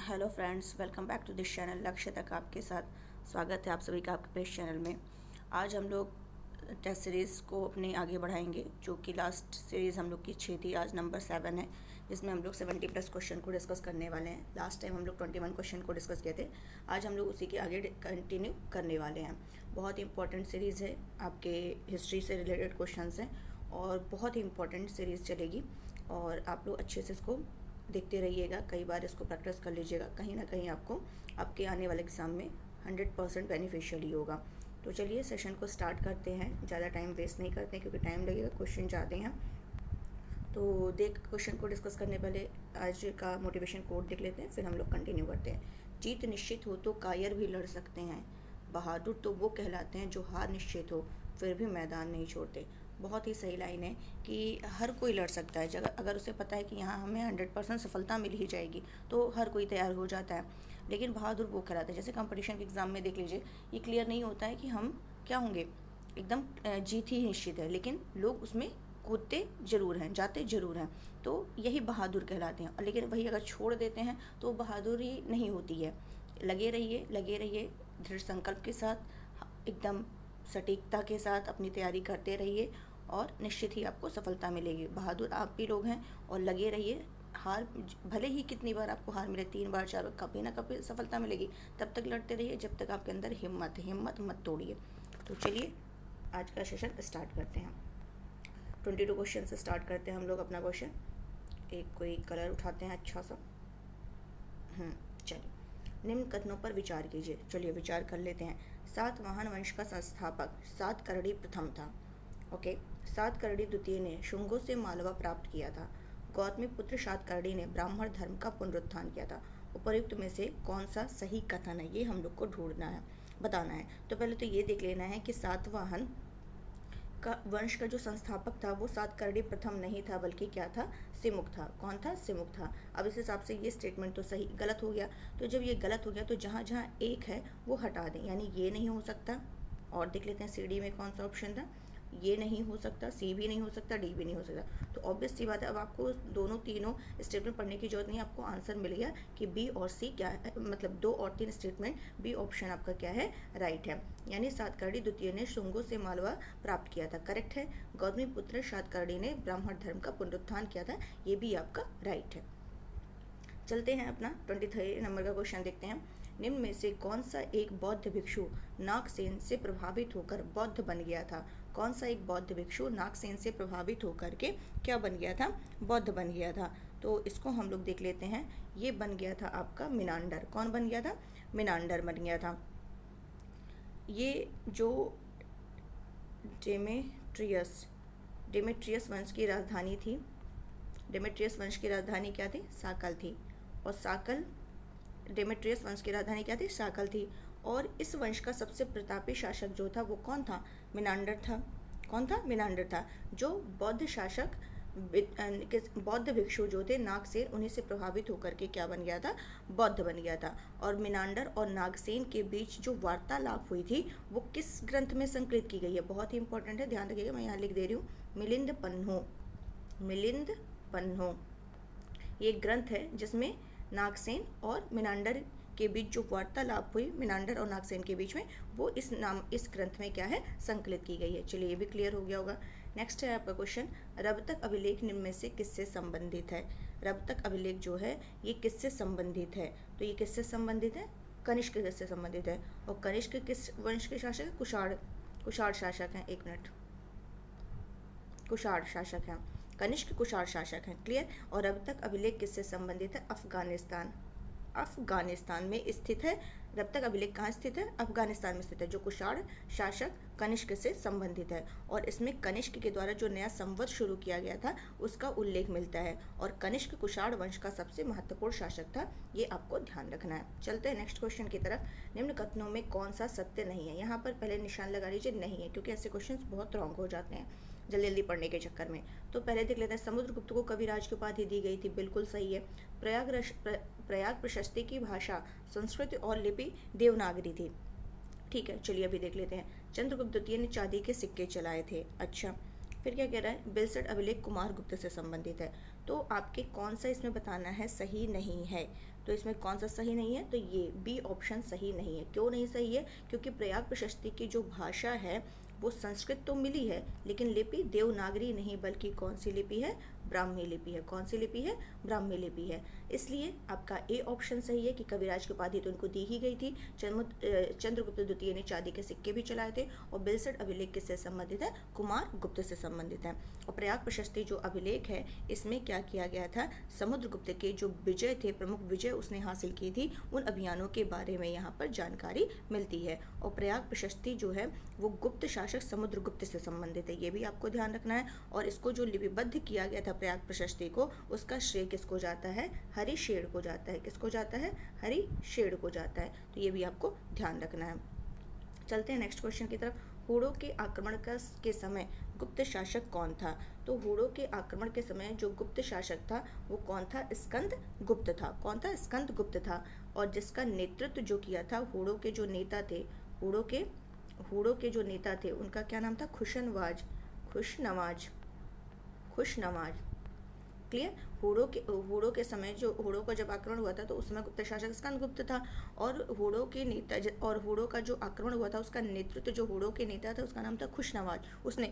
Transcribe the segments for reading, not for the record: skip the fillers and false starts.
Hello friends, welcome back to this channel. लक्ष्य तक आपके साथ स्वागत है आप सभी का आपके इस चैनल में। आज हम लोग टेस्ट सीरीज़ को अपने आगे बढ़ाएंगे, जो कि लास्ट सीरीज़ हम लोग की 6 थी, आज नंबर 7 है, जिसमें हम लोग 70+ क्वेश्चन को डिस्कस करने वाले हैं। लास्ट टाइम हम लोग 21 क्वेश्चन को डिस्कस किए थे। आज हम लोग उसी के आगे कंटिन्यू करने वाले हैं। बहुत ही इंपॉर्टेंट सीरीज़ है, आपके हिस्ट्री से रिलेटेड क्वेश्चन हैं और बहुत ही इंपॉर्टेंट सीरीज़ चलेगी और आप लोग अच्छे से इसको देखते रहिएगा, कई बार इसको प्रैक्टिस कर लीजिएगा। कहीं ना कहीं आपको आपके आने वाले एग्ज़ाम में 100% बेनिफिशियल ही होगा। तो चलिए सेशन को स्टार्ट करते हैं, ज़्यादा टाइम वेस्ट नहीं करते क्योंकि टाइम लगेगा, क्वेश्चन ज़्यादा हैं। तो क्वेश्चन को डिस्कस करने पहले आज का मोटिवेशन कोड देख लेते हैं, फिर हम लोग कंटिन्यू करते हैं। जीत निश्चित हो तो कायर भी लड़ सकते हैं, बहादुर तो वो कहलाते हैं जो हार निश्चित हो फिर भी मैदान नहीं छोड़ते। बहुत ही सही लाइन है कि हर कोई लड़ सकता है, अगर उसे पता है कि यहाँ हमें 100% सफलता मिल ही जाएगी तो हर कोई तैयार हो जाता है। लेकिन बहादुर वो कहलाता है, जैसे कंपटीशन के एग्ज़ाम में देख लीजिए, ये क्लियर नहीं होता है कि हम क्या होंगे, एकदम जीत ही निश्चित है, लेकिन लोग उसमें कूदते ज़रूर हैं, जाते ज़रूर हैं, तो यही बहादुर कहलाते हैं। लेकिन वही अगर छोड़ देते हैं तो बहादुरी नहीं होती है। लगे रहिए दृढ़ संकल्प के साथ, एकदम सटीकता के साथ अपनी तैयारी करते रहिए और निश्चित ही आपको सफलता मिलेगी। बहादुर आप भी लोग हैं और लगे रहिए। हार भले ही कितनी बार आपको हार मिले, 3 बार 4 बार, कभी ना कभी सफलता मिलेगी। तब तक लड़ते रहिए जब तक आपके अंदर हिम्मत मत तोड़िए। तो चलिए आज का सेशन स्टार्ट करते हैं। 22 क्वेश्चन से स्टार्ट करते हैं हम लोग अपना क्वेश्चन। एक कोई कलर उठाते हैं अच्छा सा। चलिए, निम्न कथनों पर विचार कीजिए। चलिए विचार कर लेते हैं। सातवाहन वंश का संस्थापक सातकर्णी प्रथम था। ओके, सातकर्णी द्वितीय ने शुंगों से मालवा प्राप्त किया था। गौतमी पुत्र सातकर्णी ने ब्राह्मण धर्म का पुनरुत्थान किया था। उपर्युक्त में से कौन सा सही कथन है, ये हम लोग को ढूंढना है, बताना है। तो पहले तो ये देख लेना है कि सातवाहन का वंश का जो संस्थापक था वो सातकर्णी प्रथम नहीं था, बल्कि क्या था, सिमुक था। कौन था? सिमुक था। अब इस हिसाब से ये स्टेटमेंट तो सही गलत हो गया। तो जब ये गलत हो गया तो जहाँ जहाँ एक है वो हटा दें, यानी ये नहीं हो सकता। और देख लेते हैं सी डी में कौन सा ऑप्शन था। ये नहीं हो सकता, सी भी नहीं हो सकता, डी भी नहीं हो सकता। तो ऑब्वियस सी बात है, अब आपको दोनों तीनों स्टेटमेंट पढ़ने की जरूरत नहीं है, आपको आंसर मिल गया कि बी और सी क्या है, मतलब 2 और 3 स्टेटमेंट, बी ऑप्शन आपका क्या है, राइट है। यानी सातकर्णी द्वितीय ने शुंगों से मालवा प्राप्त किया था, करेक्ट है। गौतमी पुत्र सातकर्णी ने ब्राह्मण धर्म का पुनरुत्थान किया था, ये भी आपका राइट है। चलते हैं अपना 23 नंबर का क्वेश्चन देखते हैं। निम्न में से कौन सा एक बौद्ध भिक्षु नागसेन से प्रभावित होकर बौद्ध बन गया था? कौन सा एक बौद्ध भिक्षु नागसेन से प्रभावित होकर के क्या बन गया था? बौद्ध बन गया था। तो इसको हम लोग देख लेते हैं। ये बन गया था आपका मिनांडर। कौन बन गया था? मिनांडर बन गया था। ये जो डेमेट्रियस वंश की राजधानी थी, डेमेट्रियस वंश की राजधानी क्या थी? साकल थी। और साकल, डेमेट्रियस वंश की राजधानी क्या थी? साकल थी। और इस वंश का सबसे प्रतापी शासक जो था वो कौन था? मिनांडर था। कौन था? मिनांडर था। जो बौद्ध शासक, बौद्ध भिक्षु जो थे नागसेन, उन्हीं से प्रभावित होकर के क्या बन गया था? बौद्ध बन गया था। और मिनांडर और नागसेन के बीच जो वार्तालाप हुई थी वो किस ग्रंथ में संकलित की गई है? बहुत ही इंपॉर्टेंट है, ध्यान रखिएगा, मैं यहाँ लिख दे रही हूँ, मिलिंद पन्हो। मिलिंद पन्हो ये ग्रंथ है जिसमें नागसेन और मिनांडर के बीच जो वार्तालाप हुई, मिनांडर और नागसेन के बीच में, वो इस ग्रंथ में क्या है, संकलित की गई है। चलिए ये भी क्लियर हो गया होगा। नेक्स्ट है आपका क्वेश्चन, रबतक अभिलेख निम्न में से किससे संबंधित है? रबतक अभिलेख जो है ये किससे संबंधित है? तो ये किससे संबंधित है? कनिष्क से संबंधित है। और कनिष्क किस वंश के शासक है? कुषाण शासक हैं। एक मिनट, कुषाण शासक हैं, कनिष्क कुषाण शासक हैं, क्लियर। और अब तक अभिलेख किससे संबंधित है? अफगानिस्तान। अफगानिस्तान में स्थित है। रब तक अभिलेख कहाँ स्थित है? अफगानिस्तान में स्थित है, जो कुषाण शासक कनिष्क से संबंधित है। और इसमें कनिष्क के द्वारा जो नया संवत शुरू किया गया था उसका उल्लेख मिलता है। और कनिष्क कुषाण वंश का सबसे महत्वपूर्ण शासक था, ये आपको ध्यान रखना है। चलते हैं नेक्स्ट क्वेश्चन की तरफ। निम्न कथनों में कौन सा सत्य नहीं है? यहाँ पर पहले निशान लगा लीजिए, नहीं है, क्योंकि ऐसे क्वेश्चन बहुत रॉन्ग हो जाते हैं जल्दी जल्दी पढ़ने के चक्कर में। तो पहले देख लेते हैं, समुद्रगुप्त को कविराज की उपाधि दी गई थी, बिल्कुल सही है। प्रयाग प्रशस्ति की भाषा संस्कृत और लिपि देवनागरी थी, ठीक है। चलिए अभी देख लेते हैं, चंद्रगुप्त द्वितीय ने चांदी के सिक्के चलाए थे, अच्छा। फिर क्या कह रहा है? बेलसट अभिलेख कुमार गुप्त से संबंधित है। तो आपके कौन सा इसमें बताना है सही नहीं है। तो इसमें कौन सा सही नहीं है, तो ये बी ऑप्शन सही नहीं है। क्यों नहीं सही है, क्योंकि प्रयाग प्रशस्ति की जो भाषा है वो संस्कृत तो मिली है, लेकिन लिपि देवनागरी नहीं बल्कि कौन सी लिपि है, ब्राह्मी लिपि है। कौन सी लिपि है, ब्राह्मी लिपि है। इसलिए आपका ए ऑप्शन सही है कि कविराज की उपाधि तो इनको दी ही गई थी। चंद्रगुप्त द्वितीय ने चांदी के सिक्के भी चलाए थे। और बिलसट अभिलेख किससे संबंधित है, कुमार गुप्त से संबंधित है। और प्रयाग प्रशस्ति जो अभिलेख है इसमें क्या किया गया था, समुद्रगुप्त के जो विजय थे, प्रमुख विजय उसने हासिल की थी, उन अभियानों के बारे में यहाँ पर जानकारी मिलती है। और प्रयाग प्रशस्ति जो है वो गुप्त शासक समुद्रगुप्त से संबंधित है, ये भी आपको ध्यान रखना है। और इसको जो लिपिबद्ध किया गया था प्रयाग प्रशस्ति को, उसका श्रेय किसको जाता है, हरिशेड़ को जाता है। किसको जाता है, हरिशेड़ को जाता है। तो ये भी आपको ध्यान रखना है। चलते हैं नेक्स्ट क्वेश्चन की तरफ। हूणों के आक्रमण के समय गुप्त शासक कौन था। तो हूणों के आक्रमण के समय जो गुप्त शासक था वो कौन था, स्कंद गुप्त था। कौन था, स्कंद गुप्त था। और जिसका नेतृत्व जो किया था हूणों के जो नेता थे, हूणों के जो नेता थे उनका क्या नाम था, खुशनवाज। क्लियर। हूणों के समय जो हूणों का जब आक्रमण हुआ था तो उस समय गुप्त शासक स्कंदगुप्त था। और हूणों के नेता और हूणों का जो आक्रमण हुआ था उसका नेतृत्व जो हूणों के नेता था उसका नाम था खुशनवाज, उसने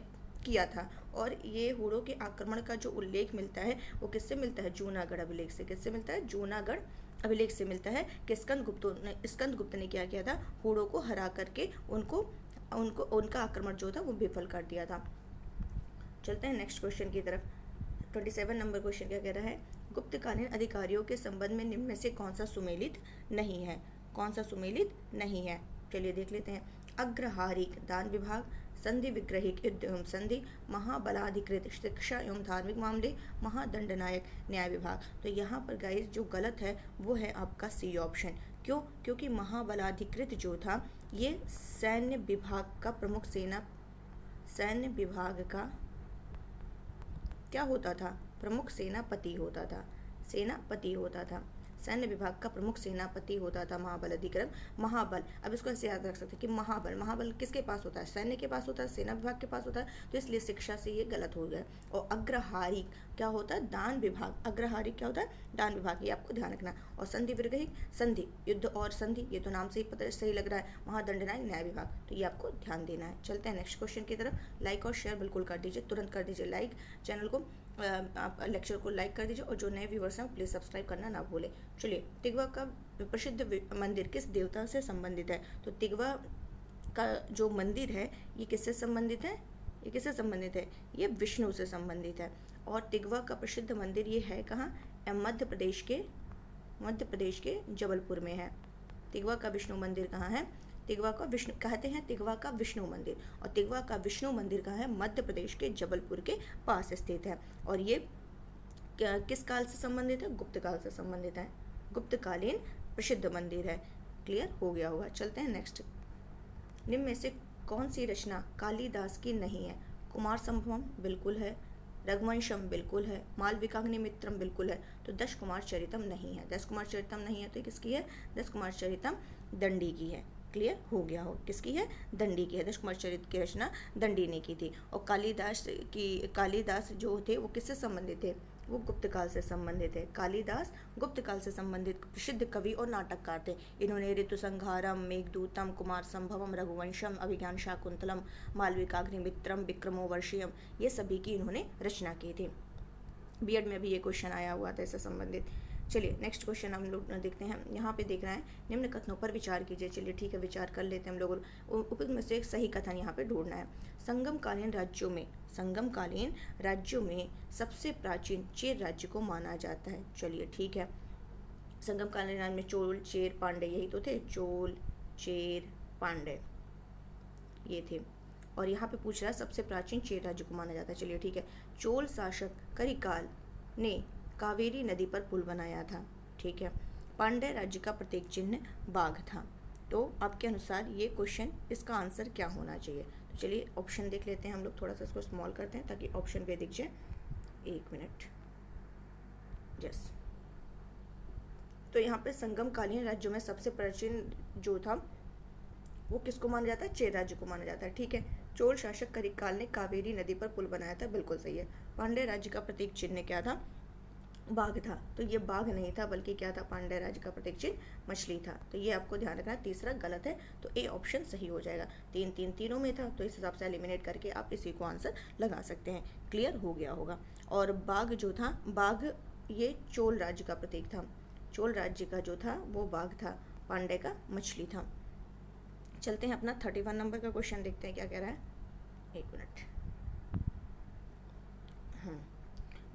किया था। और ये हूणों के आक्रमण का जो उल्लेख मिलता है वो किससे मिलता है, जूनागढ़ अभिलेख से। किससे मिलता है, जूनागढ़ अभिलेख से मिलता है कि स्कंदगुप्त ने क्या किया था, हूणों को हरा करके उनका आक्रमण जो था वो विफल कर दिया था। चलते हैं नेक्स्ट क्वेश्चन की तरफ। 27 नंबर क्वेश्चन क्या कह रहा है, गुप्तकालीन अधिकारियों के संबंध में निम्न में से कौन सा सुमेलित नहीं है। कौन सा सुमेलित नहीं है, चलिए देख लेते हैं। अग्रहारिक दान विभाग, संधि विग्रहिक युद्ध एवं संधि, महाबलाधिकृत शिक्षा एवं धार्मिक मामले, महादंडनायक न्याय विभाग। तो यहाँ पर गाइस जो गलत है वो है आपका सी ऑप्शन। क्यों, क्योंकि महाबलाधिकृत जो था ये सैन्य विभाग का क्या होता था, प्रमुख सेनापति होता था। सैन्य विभाग का प्रमुख सेनापति होता था महाबल अधिकृत। महाबल, अब इसको ऐसे याद रख सकते हैं कि महाबल किसके पास होता है, सैन्य के पास होता है, सेना विभाग के पास होता है। तो इसलिए शिक्षा से ये गलत हो गया। और अग्रहारिक क्या होता है, दान विभाग। अग्रहारिक क्या होता है, दान विभाग, ये आपको ध्यान रखना। और संधि विग्रहिक, संधि युद्ध और संधि, ये तो नाम से ही पता सही लग रहा है। महादंडनायक न्याय विभाग, तो ये आपको ध्यान देना है। चलते हैं नेक्स्ट क्वेश्चन की तरफ। लाइक और शेयर बिल्कुल कर दीजिए, तुरंत कर दीजिए लाइक। चैनल को आप लेक्चर को लाइक कर दीजिए और जो नए व्यूवर्स हैं प्लीज़ सब्सक्राइब करना ना भूलें। चलिए, तिगवा का प्रसिद्ध मंदिर किस देवता से संबंधित है। तो तिगवा का जो मंदिर है ये किससे संबंधित है, ये विष्णु से संबंधित है। और तिगवा का प्रसिद्ध मंदिर ये है कहाँ, मध्य प्रदेश के जबलपुर में है। तिगवा का विष्णु मंदिर कहाँ है, तिगवा का विष्णु कहते हैं, तिगवा का विष्णु मंदिर। और तिगवा का विष्णु मंदिर कहाँ है, मध्य प्रदेश के जबलपुर के पास स्थित है। और ये किस काल से संबंधित है, गुप्त काल से संबंधित है। गुप्तकालीन प्रसिद्ध मंदिर है। क्लियर हो गया होगा। चलते हैं नेक्स्ट। निम्न में से कौन सी रचना कालिदास की नहीं है। कुमार संभवम बिल्कुल है, रघुवंशम बिल्कुल है, मालविकाग्निमित्रम बिल्कुल है। तो दश कुमार चरितम नहीं है। दश कुमार चरितम नहीं है तो किसकी है, दश कुमार चरितम दंडी की है। क्लियर हो गया हो, किसकी है, दंडी की है। दश कुमार चरित की रचना दंडी ने की थी। और कालिदास जो थे वो किससे संबंधित थे, वो गुप्त काल से संबंधित है। कालिदास गुप्त काल से संबंधित प्रसिद्ध कवि और नाटककार थे। इन्होंने ऋतुसंहारम, मेघदूतम, कुमार संभवम, रघुवंशम, अभिज्ञान शाकुंतलम, मालविकाग्निमित्रम, विक्रमोर्वशीयम, ये सभी की इन्होंने रचना की थी। बीएड में भी ये क्वेश्चन आया हुआ था इससे संबंधित। चलिए नेक्स्ट क्वेश्चन हम लोग देखते हैं। यहाँ पे देखना है, निम्न कथनों पर विचार कीजिए। चलिए ठीक है, विचार कर लेते हैं हम लोग। उपयुक्त में से एक सही कथन यहाँ पे ढूंढना है। संगमकालीन राज्यों में सबसे प्राचीन चेर राज्य को माना जाता है। चलिए ठीक है, संगमकालीन राज्य में चोल, चेर, पांडे यही तो थे, चोल, चेर, पांडे ये थे। और यहाँ पे पूछ रहा है सबसे प्राचीन चेर राज्य को माना जाता है। चलिए ठीक है, चोल शासक करिकाल ने कावेरी नदी पर पुल बनाया था। ठीक है, पांड्य राज्य का प्रतीक चिन्ह बाघ था। तो आपके अनुसार ये क्वेश्चन, इसका आंसर क्या होना चाहिए। तो चलिए ऑप्शन देख लेते हैं हम लोग, थोड़ा सा इसको स्मॉल करते हैं ताकि ऑप्शन पे दिख जाए। 1 मिनट। यस, तो यहाँ पे संगमकालीन राज्यों में सबसे प्राचीन जो था वो किसको माना जाता है, चेर राज्य को माना जाता है। ठीक है, चोल शासक करिकाल ने कावेरी नदी पर पुल बनाया था, बिल्कुल सही है। पांड्य राज्य का प्रतीक चिन्ह क्या था, बाघ था, तो ये बाघ नहीं था बल्कि क्या था, पांड्य राज्य का प्रतीक चिन्ह मछली था। तो ये आपको ध्यान रखना, तीसरा गलत है, तो ए ऑप्शन सही हो जाएगा। तीनों में था, तो इस हिसाब से एलिमिनेट करके आप इसी को आंसर लगा सकते हैं। क्लियर हो गया होगा। और बाघ जो था, बाघ ये चोल राज्य का प्रतीक था, चोल राज्य का जो था वो बाघ था, पांड्य का मछली था। चलते हैं अपना 31 नंबर का क्वेश्चन देखते हैं क्या कह रहा है। एक मिनट।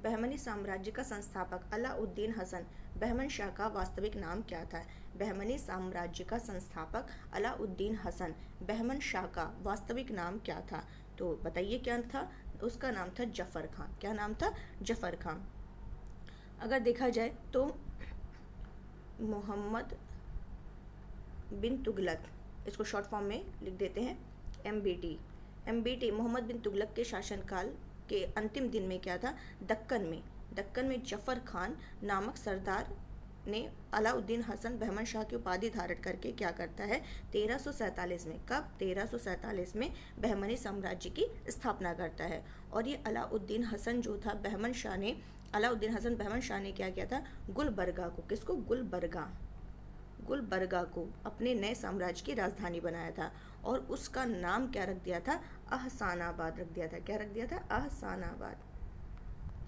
बहमनी साम्राज्य का संस्थापक अलाउद्दीन हसन बहमन शाह का वास्तविक नाम क्या था? बहमनी साम्राज्य का संस्थापक अलाउद्दीन हसन बहमन शाह का वास्तविक नाम क्या था? तो बताइए क्या था उसका? नाम था जफर खान। क्या नाम था? जफर खान। अगर देखा जाए तो मोहम्मद बिन तुगलक, इसको शॉर्ट फॉर्म में लिख देते हैं MBT। मोहम्मद बिन तुगलक के शासनकाल के अंतिम दिन में क्या था, दक्कन में जफर खान नामक सरदार ने अलाउद्दीन हसन बहमन शाह की उपाधि धारण करके क्या करता है, 1347 में, कब, 1347 में बहमनी साम्राज्य की स्थापना करता है। और ये अलाउद्दीन हसन जो था अलाउद्दीन हसन बहमन शाह ने क्या किया था, गुलबर्गा को, किसको, गुलबर्गा को अपने नए साम्राज्य की राजधानी बनाया था। और उसका नाम क्या रख दिया था, अहसानाबाद रख दिया था। क्या रख दिया था,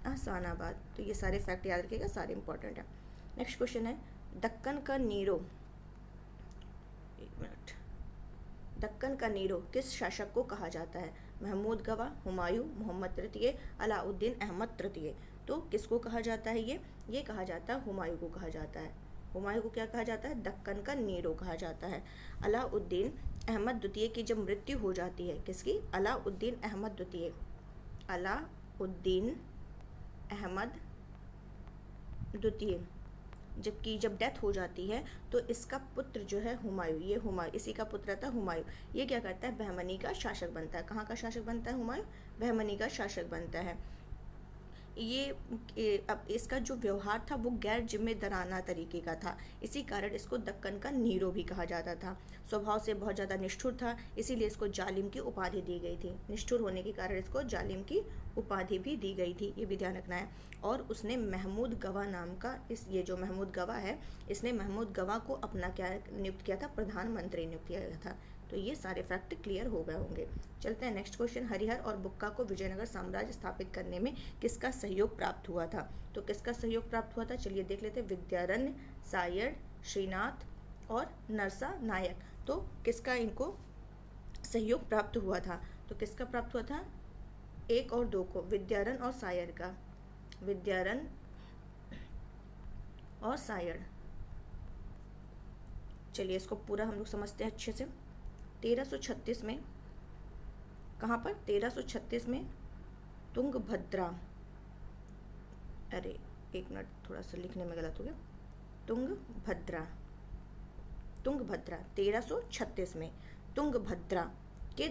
अहसानाबाद। तो ये सारे फैक्ट याद रखिएगा, सारे इंपॉर्टेंट है। नेक्स्ट क्वेश्चन है, दक्कन का नीरो, एक मिनट, दक्कन का नीरो किस शासक को कहा जाता है? महमूद गवा, हुमायूं, मोहम्मद तृतीय, अलाउद्दीन अहमद तृतीय। तो किसको कहा जाता है ये कहा जाता है, हुमायूं को कहा जाता है। हुमायूं को क्या कहा जाता है, दक्कन का नीरो कहा जाता है। अलाउद्दीन अहमद द्वितीय की जब मृत्यु हो जाती है, किसकी, अलाउद्दीन अहमद द्वितीय, अलाउद्दीन अहमद द्वितीय जब डेथ हो जाती है, तो इसका पुत्र जो है हुमायूं, इसी का पुत्र था हुमायूं। ये क्या करता है, बहमनी का शासक बनता है। कहाँ का शासक बनता है हुमायूं? बहमनी का शासक बनता है। अब इसका जो व्यवहार था वो गैर जिम्मेदाराना तरीके का था, इसी कारण इसको दक्कन का नीरो भी कहा जाता था। स्वभाव से बहुत ज़्यादा निष्ठुर था, इसीलिए इसको जालिम की उपाधि दी गई थी। निष्ठुर होने के कारण इसको जालिम की उपाधि भी दी गई थी, ये भी ध्यान रखना है। और उसने महमूद गवा नाम का, ये जो महमूद गवा है, इसने महमूद गवा को अपना क्या नियुक्त किया था, प्रधानमंत्री नियुक्त किया गया था। तो ये सारे फैक्ट क्लियर हो गए होंगे। चलते हैं नेक्स्ट क्वेश्चन, हरिहर और बुक्का को विजयनगर साम्राज्य स्थापित करने में किसका सहयोग प्राप्त हुआ था? तो किसका सहयोग प्राप्त हुआ था, चलिए देख लेते हैं। विद्यारण्य, सायण, श्रीनाथ और नरसा नायक। तो किसका इनको सहयोग प्राप्त हुआ था? तो किसका प्राप्त हुआ था, 1 और 2 को, विद्यारण्य और सायण का, विद्यारण्य और सायण। चलिए इसको पूरा हम लोग समझते हैं अच्छे से। 1336 में, कहाँ पर, 1336 में तुंगभद्रा, अरे एक मिनट, थोड़ा सा लिखने में गलत हो गया, तुंगभद्रा 1336 में तुंगभद्रा के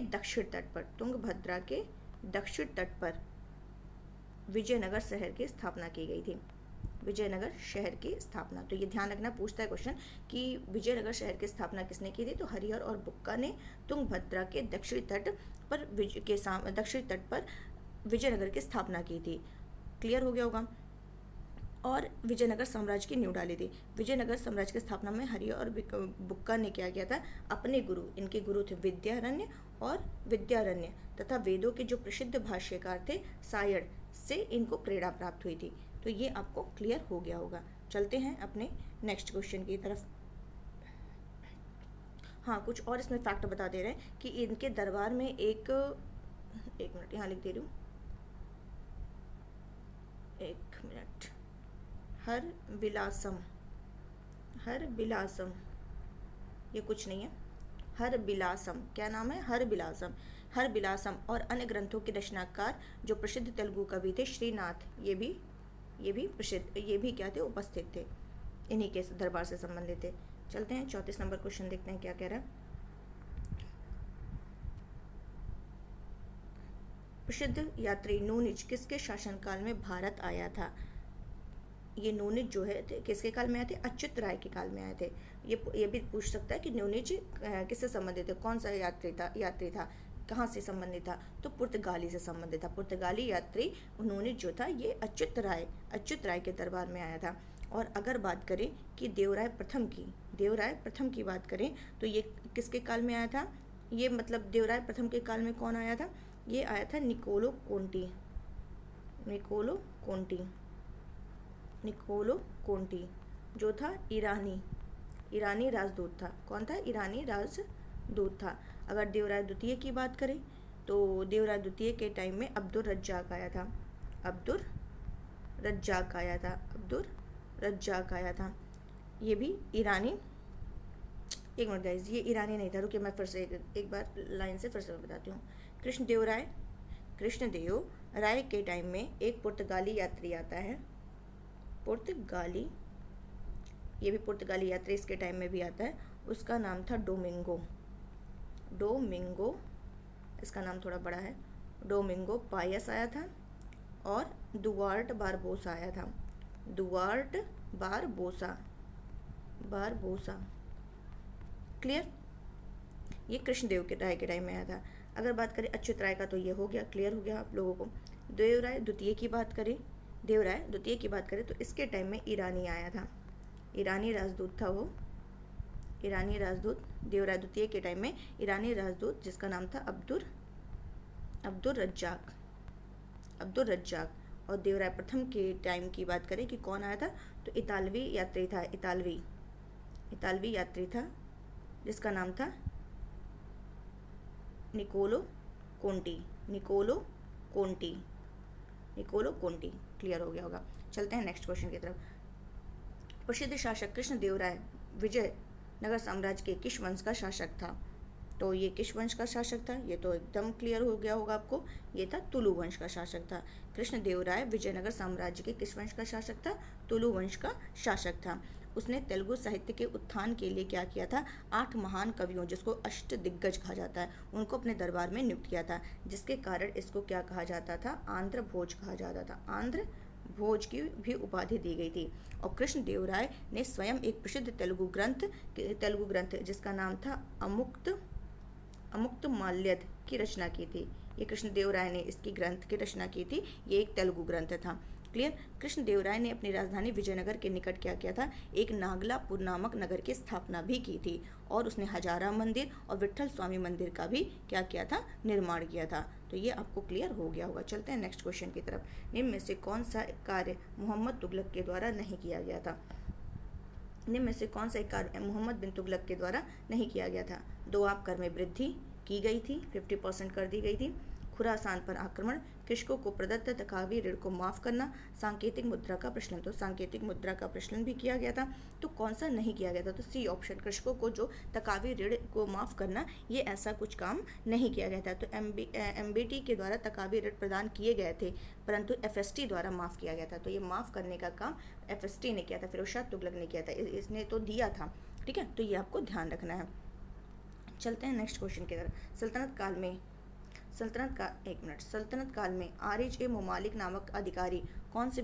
दक्षिण तट पर विजयनगर शहर की स्थापना की गई थी। विजयनगर शहर की स्थापना, तो ये ध्यान रखना, पूछता है क्वेश्चन कि विजयनगर शहर की स्थापना किसने की थी? तो हरिहर और बुक्का ने तुंगभद्रा के दक्षिणी तट पर विजयनगर की स्थापना की थी। क्लियर हो गया होगा। और विजयनगर साम्राज्य की नींव डाली थी। विजयनगर साम्राज्य की स्थापना में हरिहर और बुक्का ने क्या किया था, अपने गुरु, इनके गुरु थे विद्यारण्य तथा वेदों के जो प्रसिद्ध भाष्यकार थे सायण से इनको प्रेरणा प्राप्त हुई थी। तो ये आपको क्लियर हो गया होगा। चलते हैं अपने नेक्स्ट क्वेश्चन की तरफ। हाँ, कुछ और इसमें फैक्ट बता दे रहे हैं कि इनके दरबार में एक मिनट यहाँ लिख दे रही हूँ, एक मिनट, हर बिलासम, ये कुछ नहीं है, हर बिलासम, क्या नाम है, हर बिलासम और अन्य ग्रंथों के रचनाकार जो प्रसिद्ध तेलुगु कवि थे श्रीनाथ, ये भी प्रसिद्ध, ये भी क्या थे, उपस्थित थे, इन्हीं के दरबार से संबंधित थे। चलते हैं 34 नंबर क्वेश्चन देखते हैं क्या कह रहा है। प्रसिद्ध यात्री नूनिज किसके शासनकाल में भारत आया था? ये नूनिज जो है किसके काल में आए थे? अच्युत राय के काल में आए थे। ये भी पूछ सकता है कि नूनिज किससे संबंधित है, कौन सा यात्री था? कहाँ से संबंधित था, तो पुर्तगाली से संबंधित था। पुर्तगाली यात्री उन्होंने जो था ये अच्युत राय के दरबार में आया था। और अगर बात करें कि देवराय प्रथम की बात करें तो ये किसके काल में आया था, ये मतलब देवराय प्रथम के काल में कौन आया था, ये आया था निकोलो कोंटी जो था ईरानी राजदूत था। कौन था, ईरानी राजदूत था। अगर देवराय द्वितीय की बात करें तो देवराय द्वितीय के टाइम में अब्दुर रज्जाक आया था। ये भी ईरानी, एक मिनट गाइज, ये ईरानी नहीं था, रुकिए मैं फिर से एक बार लाइन से फिर से बताती हूँ। कृष्णदेव राय के टाइम में एक पुर्तगाली यात्री आता है, ये भी पुर्तगाली यात्री इसके टाइम में भी आता है। उसका नाम था डोमिंगो, इसका नाम थोड़ा बड़ा है। डोमिंगो पायस आया था और दुआर्ट बारबोसा आया था। दुआर्ट बारबोसा क्लियर, ये कृष्णदेव के राय के टाइम में आया था। अगर बात करें अच्युत राय का तो ये हो गया, क्लियर हो गया आप लोगों को। देवराय द्वितीय की बात करें तो इसके टाइम में ईरानी आया था, ईरानी राजदूत था वो, ईरानी राजदूत। देवराय द्वितीय के टाइम में ईरानी राजदूत जिसका नाम था अब्दुर रज्जाक। और देवराय प्रथम के टाइम की बात करें कि कौन आया था, तो इतालवी यात्री था जिसका नाम था निकोलो कोंटी। क्लियर हो गया होगा। चलते हैं नेक्स्ट क्वेश्चन की तरफ। प्रसिद्ध शासक कृष्णदेवराय विजयनगर साम्राज्य के किस वंश का शासक था, तो ये किस वंश का शासक था, ये तो एकदम क्लियर हो गया होगा आपको, ये था तुलु वंश का शासक था। कृष्णदेवराय विजयनगर साम्राज्य के किस वंश का शासक था, तुलु वंश का शासक था। उसने तेलुगु साहित्य के उत्थान के लिए क्या किया था, 8 महान कवियों जिसको अष्टदिग्गज कहा जाता है उनको अपने दरबार में नियुक्त किया था, जिसके कारण इसको क्या कहा जाता था, आंध्र भोज कहा जाता था। आंध्र भोज की भी उपाधि दी गई थी। और कृष्णदेवराय ने स्वयं एक प्रसिद्ध तेलुगु ग्रंथ जिसका नाम था अमुक्त माल्यद की रचना की थी। ये कृष्णदेवराय ने इसकी ग्रंथ की रचना की थी, ये एक तेलुगु ग्रंथ था। क्लियर। कृष्णदेवराय ने अपनी राजधानी विजयनगर के निकट क्या किया था, एक नागलापुर नामक नगर की स्थापना भी की थी और उसने हजारा मंदिर और विट्ठल स्वामी मंदिर का भी क्या किया था, निर्माण किया था। तो ये आपको क्लियर हो गया होगा। चलते हैं नेक्स्ट क्वेश्चन की तरफ। निम्न में से कौन सा कार्य मोहम्मद तुगलक के द्वारा नहीं किया गया था, निम्न में से कौन सा कार्य मोहम्मद बिन तुगलक के द्वारा नहीं किया गया था। दोआब कर में वृद्धि की गई थी, 50% कर दी गई थी। खुरासान पर आक्रमण, कृषकों को प्रदत्त तकावी ऋण को माफ करना, सांकेतिक मुद्रा का प्रचलन। तो सांकेतिक मुद्रा का प्रचलन भी किया गया था। तो कौन सा नहीं किया गया था, तो सी ऑप्शन, कृषकों को जो तकावी ऋण को माफ करना, ये ऐसा कुछ काम नहीं किया गया था। तो एमबीटी के द्वारा तकावी ऋण प्रदान किए गए थे परंतु एफएसटी द्वारा माफ किया गया था। तो ये माफ करने का काम एफएसटी ने किया था, फिरोजशाह तुगलक ने किया था, इसने तो दिया था। ठीक है, तो ये आपको ध्यान रखना है। चलते हैं नेक्स्ट क्वेश्चन की तरफ। सल्तनत काल में आरिज ए मुमालिक नामक अधिकारी कौन से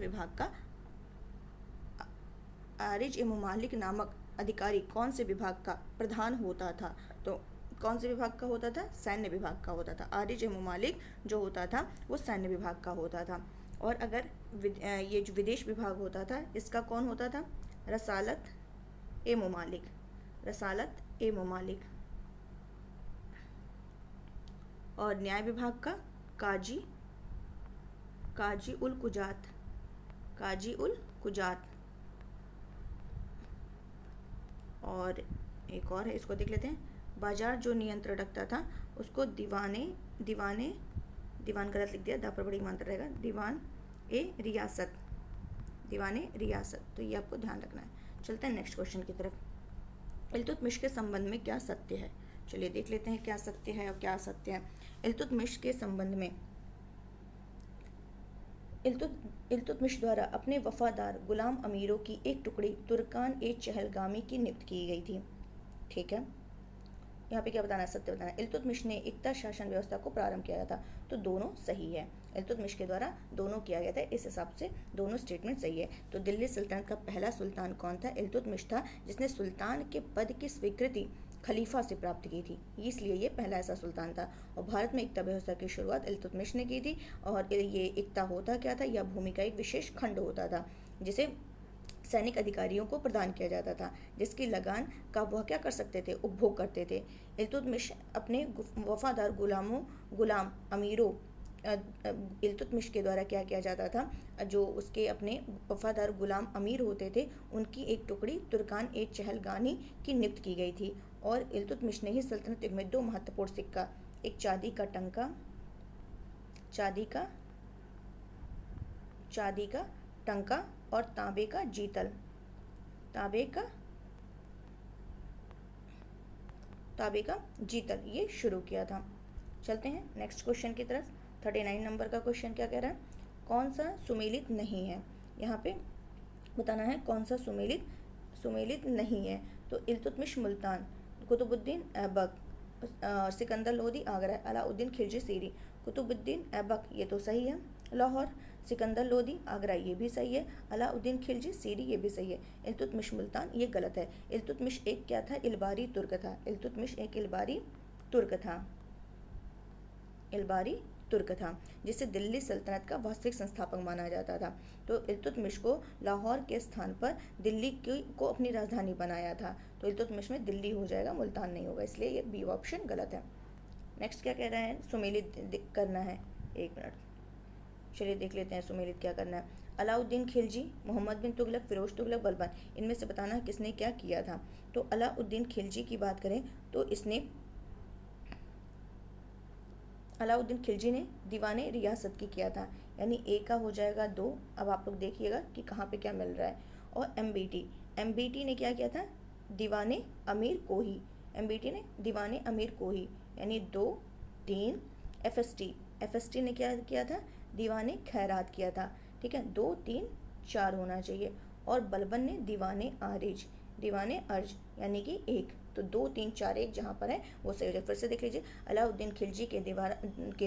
विभाग का प्रधान होता था। तो कौन से विभाग का होता था, सैन्य विभाग का होता था। आरिज ए मुमालिक जो होता था वो सैन्य विभाग का होता था। और अगर ये जो विदेश विभाग होता था इसका कौन होता था, रसालत ए मुमालिक। और न्याय विभाग का काजी उल कुजात। और एक और है, इसको देख लेते हैं। बाजार जो नियंत्रण रखता था उसको दीवान गलत लिख दिया, दा पर बड़ी मात्रा रहेगा, दीवान ए रियासत। तो ये आपको ध्यान रखना है। चलते हैं नेक्स्ट क्वेश्चन की तरफ। इल्तुतमिश के संबंध में क्या सत्य है, चलिए देख लेते हैं क्या सत्य है और क्या असत्य है। इल्तुतमिश के संबंध में, इल्तुतमिश द्वारा अपने वफादार गुलाम अमीरों की एक टुकड़ी तुर्कान ए चहलगामी की नियुक्त की गई थी। ठीक है, यहाँ पे क्या बताना है, सत्य बताना है। इल्तुतमिश ने इक्ता शासन व्यवस्था को प्रारंभ किया था, तो दोनों सही है। इल्तुतमिश के द्वारा दोनों किया गया था, इस हिसाब से दोनों स्टेटमेंट सही है। तो दिल्ली सल्तनत का पहला सुल्तान कौन था? इल्तुतमिश था, जिसने सुल्तान के पद की स्वीकृति खलीफा से प्राप्त की थी, इसलिए ये पहला ऐसा सुल्तान था। और भारत में इक्ता व्यवस्था की शुरुआत इल्तुतमिश ने की थी। और ये इक्ता होता क्या था? यह भूमि का एक विशेष खंड होता था जिसे सैनिक अधिकारियों को प्रदान किया जाता था, जिसकी लगान का वह क्या कर सकते थे? उपभोग करते थे। इल्तुतमिश अपने वफादार गुलाम अमीरों इल्तुतमिश के द्वारा क्या किया जाता था? जो उसके अपने वफादार गुलाम अमीर होते थे, उनकी एक टुकड़ी तुर्कान ए चहलगानी की नियुक्त की गई थी। और इल्तुतमिश ने ही सल्तनत युग में दो महत्वपूर्ण सिक्का, एक चांदी का टंका और तांबे का जीतल ये शुरू किया था। चलते हैं नेक्स्ट क्वेश्चन की तरफ। 39 नंबर का क्वेश्चन क्या कह रहा है? कौन सा सुमेलित नहीं है? यहाँ पे बताना है कौन सा सुमेलित नहीं है। तो इल्तुतमिश मुल्तान, कुतुबुद्दीन ऐबक, सिकंदर लोदी आगरा, अलाउद्दीन खिलजी सीरी। कुतुबुद्दीन ऐबक ये तो सही है, लाहौर। सिकंदर लोदी आगरा ये भी सही है, अलाउद्दीन खिलजी सीरी ये भी सही है। इल्तुतमिश मुल्तान ये गलत है। इल्तुतमिश एक क्या था? इलबारी तुर्क था। इलबारी तुर्क था, जिसे दिल्ली सल्तनत का वास्तविक संस्थापक माना जाता था। तो इल्तुतमिश को लाहौर के स्थान पर दिल्ली को अपनी राजधानी बनाया था। तो इल्तुतमिश में दिल्ली हो जाएगा, मुल्तान नहीं होगा, इसलिए ये बी ऑप्शन गलत है। नेक्स्ट क्या कह रहा है? सुमेलित करना है। एक मिनट, चलिए देख लेते हैं सुमेलित क्या करना है। अलाउद्दीन खिलजी, मोहम्मद बिन तुगलक, फिरोज तुगलक, बलबन, इनमें से बताना किसने क्या किया था। तो अलाउद्दीन खिलजी की बात करें तो अलाउद्दीन खिलजी ने दीवाने रियासत की किया था, यानी ए का हो जाएगा 2। अब आप लोग देखिएगा कि कहाँ पे क्या मिल रहा है। और एमबीटी ने क्या किया था? दीवाने अमीर को ही, यानी 2 3। एफएसटी ने क्या किया था? दीवाने खैरात किया था। ठीक है, 2 3 4 होना चाहिए। और बलबन ने दीवाने अर्ज यानी कि 1। तो 2 3 4 1 जहाँ पर है वो सही हो जाए। फिर से देख लीजिए, अलाउद्दीन खिलजी के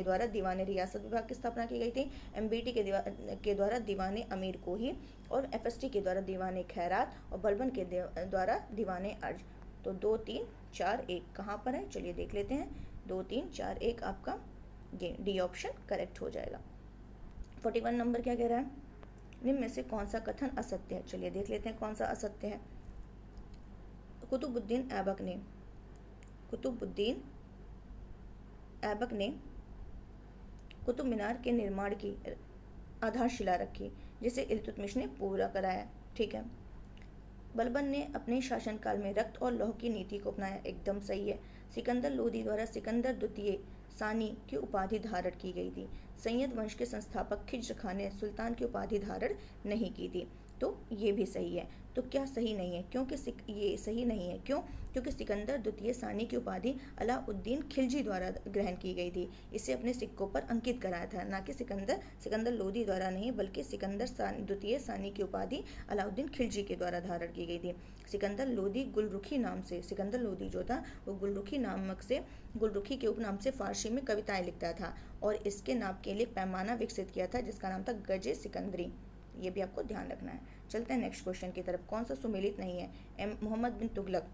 द्वारा दीवाने रियासत विभाग की स्थापना की गई थी। एमबीटी के द्वारा दीवाने अमीर को ही, और एफएसटी के द्वारा दीवाने खैरात, और बलबन के द्वारा दीवाने अर्ज। तो 2 3 4 1 कहाँ पर है? चलिए देख लेते हैं। 2 3 4 1 आपका ये डी ऑप्शन करेक्ट हो जाएगा। 41 नंबर क्या कह रहा है? निम्न में से कौन सा कथन असत्य है? चलिए देख लेते हैं कौन सा असत्य है। कुतुबुद्दीन ऐबक ने कुतुब मीनार के निर्माण की आधारशिला रखी, जिसे इल्तुतमिश ने पूरा कराया। ठीक है। बलबन ने अपने शासनकाल में रक्त और लौह की नीति को अपनाया, एकदम सही है। सिकंदर लोदी द्वारा सिकंदर द्वितीय सानी की उपाधि धारण की गई थी। सैयद वंश के संस्थापक खिज्र खान ने सुल्तान की उपाधि धारण नहीं की थी, तो ये भी सही है। तो क्या सही नहीं है? ये सही नहीं है, क्यों? क्योंकि सिकंदर द्वितीय सानी की उपाधि अलाउद्दीन खिलजी द्वारा ग्रहण की गई थी। इसे अपने सिक्कों पर अंकित कराया था, ना कि सिकंदर लोदी द्वारा नहीं, बल्कि द्वितीय सानी की उपाधि अलाउद्दीन खिलजी के द्वारा धारण की गई थी। सिकंदर लोदी सिकंदर लोदी जो था वो गुलरुखी के उपनाम से फारसी में कविताएं लिखता था, और इसके नाप के लिए पैमाना विकसित किया था, जिसका नाम था गजे सिकंदरी। ये भी आपको ध्यान रखना है। चलते हैं नेक्स्ट क्वेश्चन की तरफ। कौन सा सुमेलित नहीं है? मोहम्मद बिन तुगलक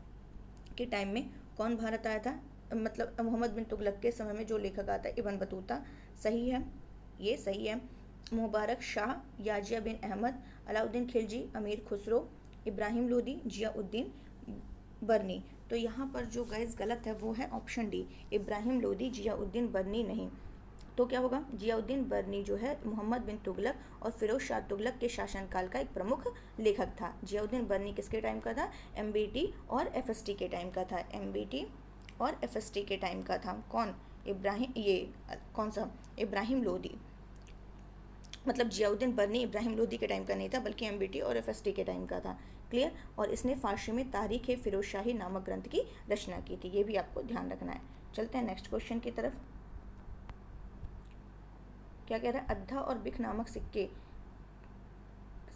के टाइम में कौन भारत आया था? मतलब मोहम्मद बिन तुगलक के समय में जो लेखक आता है इब्न बतूता, सही है, ये सही है। मुबारक शाह, याजिया बिन अहमद, अलाउद्दीन खिलजी, अमीर खुसरो, इब्राहिम लोदी, जियाउद्दीन बरनी। तो यहाँ पर जो गैस गलत है वो है ऑप्शन डी, इब्राहिम लोदी, जियाउद्दीन बरनी नहीं। तो क्या होगा? जियाउद्दीन बरनी जो है मोहम्मद बिन तुगलक और फिरोज शाह तुगलक के शासनकाल का एक प्रमुख लेखक था। जियाउद्दीन बरनी किसके टाइम का था? एमबीटी और एफएसटी के टाइम का था। कौन? इब्राहिम लोदी। मतलब जियाउद्दीन बरनी इब्राहिम लोदी के टाइम का नहीं था, बल्कि एमबीटी और एफएसटी के टाइम का था। क्लियर? और इसने फारसी में तारीख फिरोज शाही नामक ग्रंथ की रचना की थी, ये भी आपको ध्यान रखना है। चलते हैं नेक्स्ट क्वेश्चन की तरफ। क्या कह रहा है? अद्धा और बिख नामक सिक्के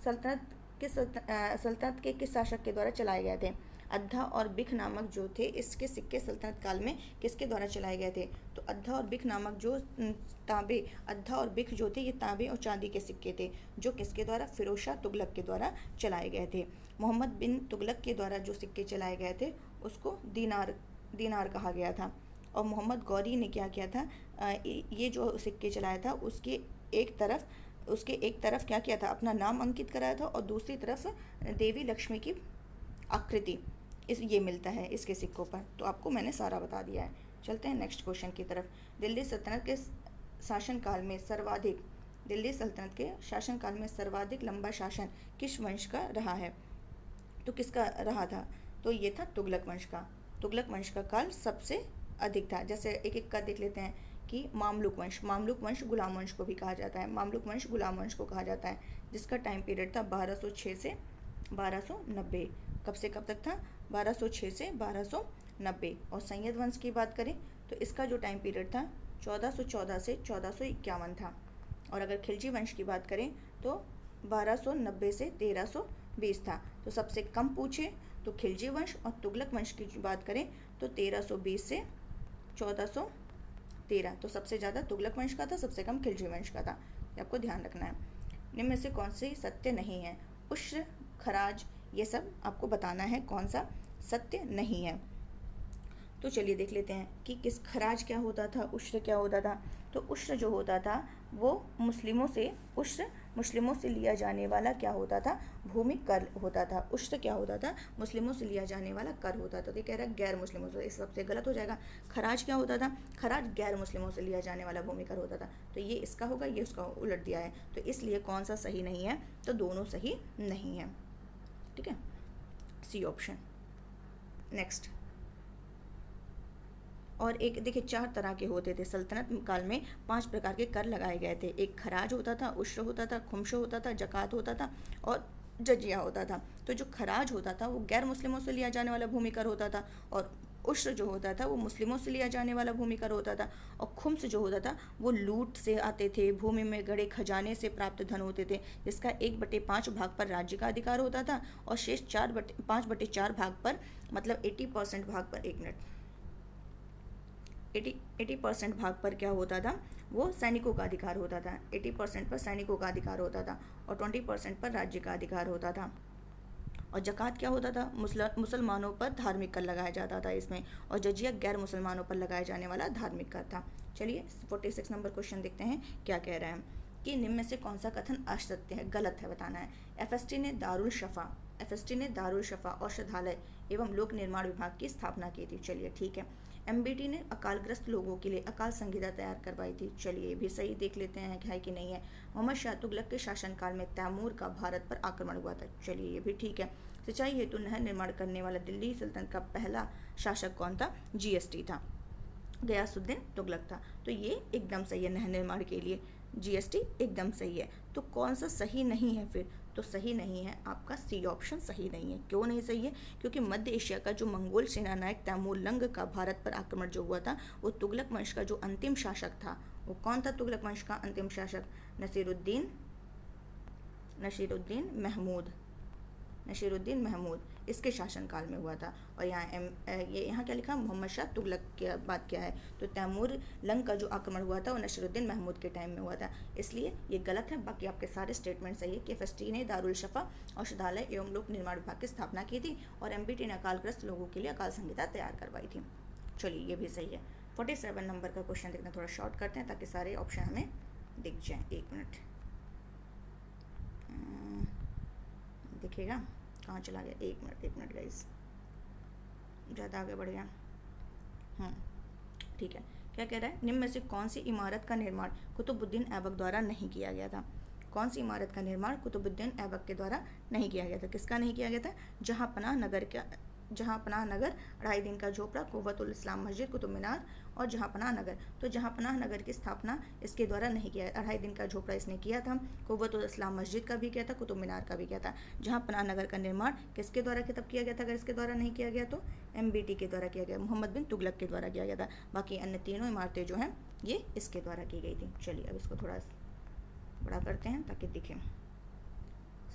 सल्तनत सल्तनत के किस शासक के द्वारा चलाए गए थे? अद्धा और बिख नामक जो थे इसके सिक्के सल्तनत काल में किसके द्वारा चलाए गए थे? तो अद्धा और बिख नामक जो तांबे, अद्धा और बिख जो थे ये तांबे और चांदी के सिक्के थे, जो किसके द्वारा? फिरोज शाह तुगलक के द्वारा चलाए गए थे। मोहम्मद बिन तुगलक के द्वारा जो सिक्के चलाए गए थे उसको दीनार कहा गया था। और मोहम्मद गौरी ने क्या किया था? ये जो सिक्के चलाया था उसके एक तरफ क्या किया था? अपना नाम अंकित कराया था, और दूसरी तरफ देवी लक्ष्मी की आकृति ये मिलता है इसके सिक्कों पर। तो आपको मैंने सारा बता दिया है। चलते हैं नेक्स्ट क्वेश्चन की तरफ। दिल्ली सल्तनत के शासनकाल में सर्वाधिक लंबा शासन किस वंश का रहा है? तो किसका रहा था? तो ये था तुगलक वंश का। तुगलक वंश का काल सबसे अधिक था। जैसे एक एक का देख लेते हैं कि मामलुक वंश गुलाम वंश को भी कहा जाता है। मामलुक वंश गुलाम वंश को कहा जाता है, जिसका टाइम पीरियड था 1206 से 1290। कब से कब तक था? 1206 से 1290। और सैयद वंश की बात करें तो इसका जो टाइम पीरियड था 1414 से 1451 था। और अगर खिलजी वंश की बात करें तो 1290 से 1320 था। तो सबसे कम पूछे तो खिलजी वंश, और तुगलक वंश की बात करें तो 1320 से 1413। तो सबसे ज़्यादा तुगलक वंश का था, सबसे कम खिलजी वंश का था। आपको ध्यान रखना है। निम्न में से कौन सी सत्य नहीं है? उश्र, खराज, ये सब आपको बताना है कौन सा सत्य नहीं है। तो चलिए देख लेते हैं कि किस खराज क्या होता था, उश्र क्या होता था। तो उश्र जो होता था वो मुस्लिमों से लिया जाने वाला क्या होता था? भूमि कर होता था। उश्र क्या होता था? मुस्लिमों से लिया जाने वाला कर होता था। तो ये कह रहा है गैर मुस्लिमों से, इस सबसे गलत हो जाएगा। खराज क्या होता था? खराज गैर मुस्लिमों से लिया जाने वाला भूमि कर होता था। तो ये इसका होगा, ये उसका उलट दिया है। तो इसलिए कौन सा सही नहीं है? तो दोनों सही नहीं है। ठीक है, सी ऑप्शन। नेक्स्ट, और एक देखिए 4 तरह के होते थे सल्तनत काल में। 5 प्रकार के कर लगाए गए थे। एक खराज होता था, उश्र होता था, खुम्स होता था, जकात होता था और जजिया होता था। तो जो खराज होता था वो गैर मुस्लिमों से लिया जाने वाला भूमि कर होता था, और उश्र जो होता था वो मुस्लिमों से लिया जाने वाला भूमि कर होता था, और खुम्स जो होता था वो लूट से आते थे, भूमि में गड़े खजाने से प्राप्त धन होते थे, जिसका 1/5 भाग पर राज्य का अधिकार होता था, और शेष 5/4 भाग पर, मतलब 80% भाग पर, 80% भाग पर क्या होता था? वो सैनिकों का अधिकार होता था। 80% पर सैनिकों का अधिकार होता था, और 20% पर राज्य का अधिकार होता था। और जकात क्या होता था? मुसलमानों पर धार्मिक कर लगाया जाता था इसमें, और जजिया गैर मुसलमानों पर लगाया जाने वाला धार्मिक कर था। चलिए 46 नंबर क्वेश्चन देखते हैं क्या कह रहे हैं कि निम्न में से कौन सा कथन असत्य है, गलत है, बताना है। एफएसटी ने दारुल शफा औषधालय एवं लोक निर्माण विभाग की स्थापना की थी। चलिए ठीक है। एमबीटी ने अकालग्रस्त लोगों के लिए अकाल संहिता तैयार करवाई थी। चलिए ये भी सही, देख लेते हैं है कि नहीं है। मोहम्मद शाह तुगलक के शासनकाल में तैमूर का भारत पर आक्रमण हुआ था। चलिए ये भी ठीक है। सिंचाई हेतु नहर निर्माण करने वाला दिल्ली सल्तनत का पहला शासक कौन था? जीएसटी था, गयासुद्दीन तुगलक था। तो ये एकदम सही है, नहर निर्माण के लिए जीएसटी एकदम सही है। तो कौन सा सही नहीं है फिर? तो सही नहीं है आपका सी ऑप्शन सही नहीं है। क्यों नहीं सही है? क्योंकि मध्य एशिया का जो मंगोल सेनानायक तैमूरलंग का भारत पर आक्रमण जो हुआ था वो तुगलक वंश का जो अंतिम शासक था, वो कौन था? तुगलक वंश का अंतिम शासक नसीरुद्दीन महमूद इसके शासनकाल में हुआ था। और यहाँ क्या लिखा? मोहम्मद शाह तुगलक की बात क्या है? तो तैमूर लंग का जो आक्रमण हुआ था वो नसीरुद्दीन महमूद के टाइम में हुआ था, इसलिए ये गलत है। बाकी आपके सारे स्टेटमेंट सही है कि एफएसटी ने दारुल शफा औषधालय एवं लोक निर्माण विभाग की स्थापना की थी, और एमबीटी ने अकालग्रस्त लोगों के लिए अकाल संहिता तैयार करवाई थी। चलिए ये भी सही है। 47 नंबर का क्वेश्चन देखना, थोड़ा शॉर्ट करते हैं ताकि सारे ऑप्शन हमें दिख जाएँ। 1 मिनट दिखेगा, कहाँ चला गया? 1 मिनट गाइस, ज़्यादा आगे बढ़ गया। ठीक है। क्या कह रहा है? निम्न में से कौन सी इमारत का निर्माण कुतुबुद्दीन ऐबक द्वारा नहीं किया गया था? कौन सी इमारत का निर्माण कुतुबुद्दीन ऐबक के द्वारा नहीं किया गया था? किसका नहीं किया गया था? जहाँपनाह नगर 2.5 दिन का झोपड़ा, कुव्वतुल इस्लाम मस्जिद, कुतुब मीनार और जहाँपनाह नगर। तो जहाँपनाह नगर की स्थापना इसके द्वारा नहीं किया। 2.5 दिन का झोपड़ा इसने किया था, कुव्वतुल इस्लाम मस्जिद का भी किया था, कुतुब मीनार का भी किया था। जहाँपनाह नगर का निर्माण किसके द्वारा तब किया गया था? अगर इसके द्वारा नहीं किया गया तो एमबीटी के द्वारा किया गया, मोहम्मद बिन तुगलक के द्वारा किया गया था। बाकी अन्य तीनों इमारतें जो हैं ये इसके द्वारा की गई थी। चलिए अब इसको थोड़ा बड़ा करते हैं ताकि दिखे।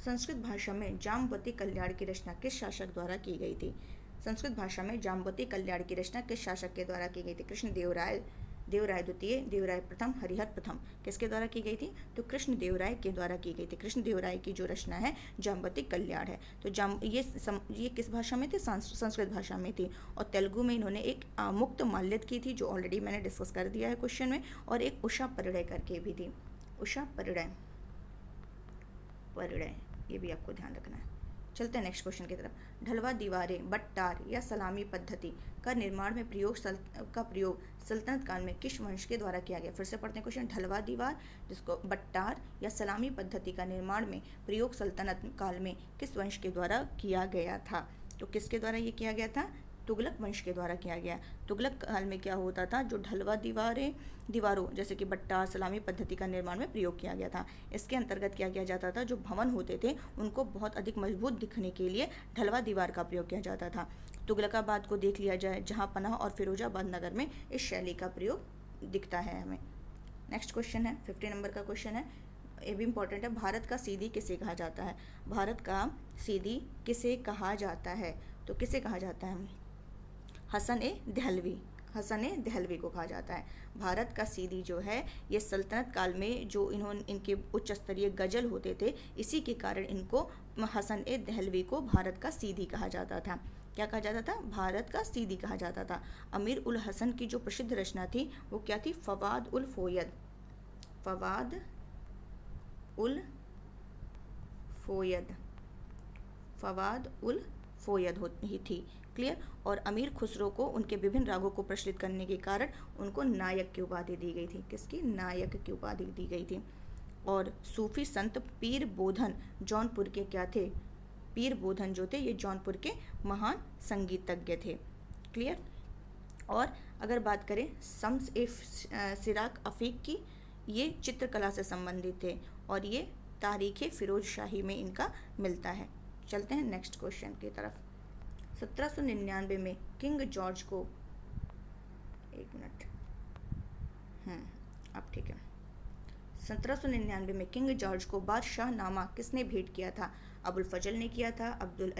संस्कृत भाषा में जाम्बवती कल्याण की रचना किस शासक द्वारा की गई थी? संस्कृत भाषा में जाम्बवती कल्याण की रचना किस शासक के द्वारा की गई थी? कृष्णदेवराय, देवराय द्वितीय, देवराय प्रथम, हरिहर प्रथम, किसके द्वारा की गई थी? तो कृष्णदेवराय के द्वारा की गई थी। कृष्णदेवराय की जो रचना है जाम्बवती कल्याण है। तो ये किस भाषा में थी? संस्कृत भाषा में थी। और तेलुगु में इन्होंने एक मुक्त माल्यद की थी, जो ऑलरेडी मैंने डिस्कस कर दिया है क्वेश्चन में, और एक उषा परिणय करके भी थी। उषा परिणय, ये भी आपको ध्यान रखना है। चलते हैं नेक्स्ट क्वेश्चन की तरफ। ढलवा दीवारें, बट्टार या सलामी पद्धति का निर्माण में प्रयोग सल्तनत काल में किस वंश के द्वारा किया गया? फिर से पढ़ते हैं क्वेश्चन। ढलवा दीवार, जिसको बट्टार या सलामी पद्धति का निर्माण में प्रयोग सल्तनत काल में किस वंश के द्वारा किया गया था? तो किसके द्वारा ये किया गया था? तुगलक वंश के द्वारा किया गया। तुगलक काल में क्या होता था? जो ढलवा दीवारों जैसे कि बट्टार, सलामी पद्धति का निर्माण में प्रयोग किया गया था। इसके अंतर्गत क्या किया जाता था? जो भवन होते थे उनको बहुत अधिक मजबूत दिखने के लिए ढलवा दीवार का प्रयोग किया जाता था। तुगलकाबाद को देख लिया जाए, जहाँ पनाह और फिरोजाबाद नगर में इस शैली का प्रयोग दिखता है हमें। नेक्स्ट क्वेश्चन है, 50 नंबर का क्वेश्चन है, ये भी इंपॉर्टेंट है। भारत का सीधी किसे कहा जाता है? भारत का सीधी किसे कहा जाता है? तो किसे कहा जाता है? हसन ए दहलवी को कहा जाता है। भारत का सीधी जो है, ये सल्तनत काल में जो इनके उच्च स्तरीय गजल होते थे, इसी के कारण इनको हसन ए दहलवी को भारत का सीधी कहा जाता था। क्या कहा जाता था? भारत का सीधी कहा जाता था। अमीर उल हसन की जो प्रसिद्ध रचना थी वो क्या थी? फवाद उल फोयद। फवाद उल फोयद होती थी। क्लियर। और अमीर खुसरो को उनके विभिन्न रागों को प्रचलित करने के कारण उनको नायक की उपाधि दी गई थी। किसकी? नायक की उपाधि दी गई थी। और सूफी संत पीर बोधन जौनपुर के क्या थे? पीर बोधन जो थे, ये जौनपुर के महान संगीतज्ञ थे। क्लियर। और अगर बात करें शम्स ए सिराक अफीक की, ये चित्रकला से संबंधित थे और ये तारीख़ फिरोज शाही में इनका मिलता है। चलते हैं नेक्स्ट क्वेश्चन की तरफ। 1799 में किंग जॉर्ज को, एक मिनट, अब ठीक है। 1799 में किंग जॉर्ज को बादशाहनामा किसने भेंट किया था? अबुल फजल ने किया था, अब्दुल